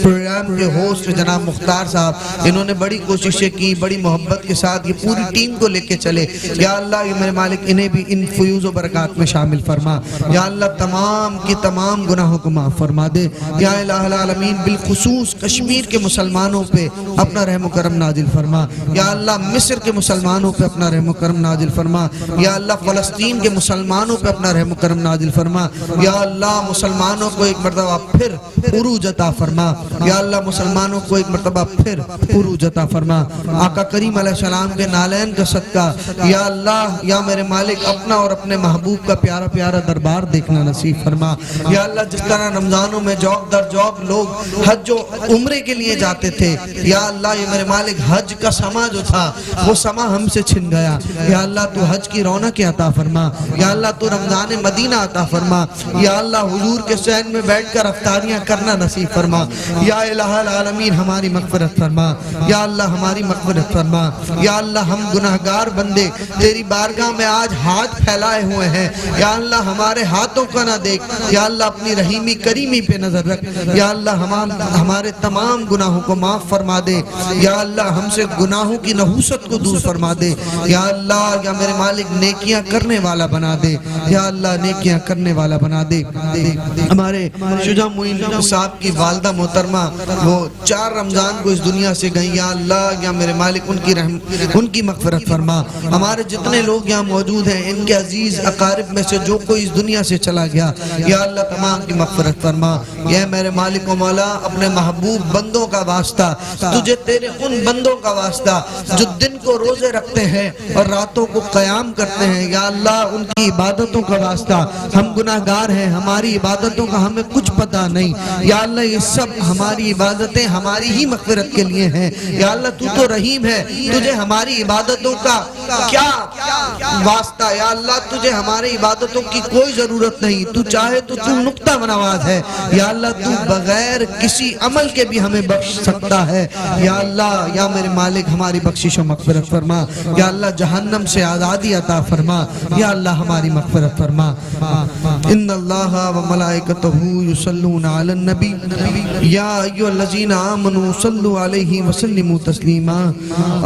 Speaker 4: پروگرام کے ہوسٹ جناب مختار صاحب انہوں نے بڑی کوششیں کی بڑی محبت کے ساتھ یہ پوری ٹیم کو لے کے چلے یا اللہ یہ میرے مالک انہیں بھی ان فیوز و برکات میں شامل فرما یا اللہ تمام کی تمام گناہوں کو معاف فرما دے یا الہ العالمین بالخصوص کشمیر کے مسلمانوں پہ اپنا رحم و کرم نازل فرما یا اللہ مصر کے مسلمانوں پہ اپنا رحم و کرم نازل فرما یا اللہ فلسطین کے مسلمانوں پہ اپنا رحم و کرم نازل فرما یا اللہ مسلمانوں کو ایک مرتبہ پھر عروج عطا فرما یا اللہ مسلمانوں کو ایک مرتبہ پھر عروج عطا فرما آقا کریم علیہ السلام کے نالین کا صدقہ یا اللہ یا میرے مالک اپنا اور اپنے محبوب کا پیارا پیارا دربار دیکھنا نصیب فرما یا اللہ جس طرح رمضانوں میں جوب در جوب لوگ حج و عمرے کے لیے جاتے تھے یا اللہ یہ میرے مالک حج کا سما جو تھا وہ سما ہم سے چھن گیا یا اللہ تو حج کی رونق عطا فرما یا اللہ تو رمضان مدینہ عطا فرما یا اللہ حضور کے صحن میں بیٹھ کر افطاریاں کرنا نصیب فرما یا الہ العالمین ہماری مغفرت فرما، یا اللہ ہماری مغفرت فرما۔ یا اللہ ہم گناہگار بندے تیری بارگاہ میں آج ہاتھ پھیلائے ہوئے ہیں، یا اللہ ہمارے ہاتھوں کا نہ دیکھ، یا اللہ اپنی رحیمی کریمی پہ نظر رکھ، یا اللہ ہمارے تمام گناہوں کو معاف فرما دے، یا اللہ ہم سے گناہوں کی نحوست کو دور فرما دے، یا اللہ یا میرے مالک نیکیاں کرنے والا بنا دے، یا اللہ نیکیاں کرنے والا بنا دے۔ ہمارے شجاع معین صاحب کی والدہ محترمہ وہ 4 رمضان کو اس دنیا سے گئیں، یا اللہ یا میرے مالک ان کی مغفرت فرما۔ ہمارے جتنے لوگ یہاں موجود ہیں ان کے عزیز اقارب میں سے جو کوئی اس دنیا سے چلا گیا، یا اللہ تمام کی مغفرت فرما۔ یا میرے مالک و مولا اپنے محبوب بندوں کا واسطہ، تجھے تیرے ان بندوں کا واسطہ جو دن کو روزے رکھتے ہیں اور راتوں کو قیام کرتے ہیں، یا اللہ ان کی عبادتوں کا واسطہ، ہم گناہگار ہیں، ہماری عبادتوں کا ہمیں کچھ پتہ نہیں، یا اللہ یہ سب ہماری عبادتیں ہماری ہی مغفرت کے لیے ہیں، یا اللہ تو تو رحیم ہے، تجھے ہماری عبادتوں کا کیا واسطہ، یا اللہ تجھے ہماری عبادتوں کی کوئی ضرورت نہیں، تو چاہے تو نقطہ نواز ہے، یا اللہ تو بغیر کسی عمل کے بھی ہمیں بخش سکتا ہے، یا اللہ یا میرے مالک ہماری بخشش و مغفرت فرما، یا اللہ جہنم سے آزادی عطا فرما، یا اللہ ہماری مغفرت فرما۔ ان اللہ و ملائکتہ یصلون علی النبی یا ایھا الذین آمنوا صلوا علیہ وسلموا تسلیما۔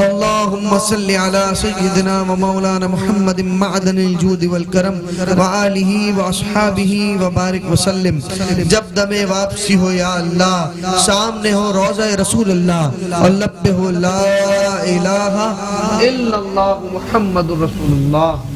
Speaker 4: اللہم صل علی سیدنا و مولانا محمد معدن الجود والکرم وآلہ واصحابہ وبارک وسلم۔ جب دم واپسی ہو یا اللہ، سامنے ہو روضہ رسول اللہ اور لب پہ ہو لا الہ الا اللہ محمد رسول اللہ۔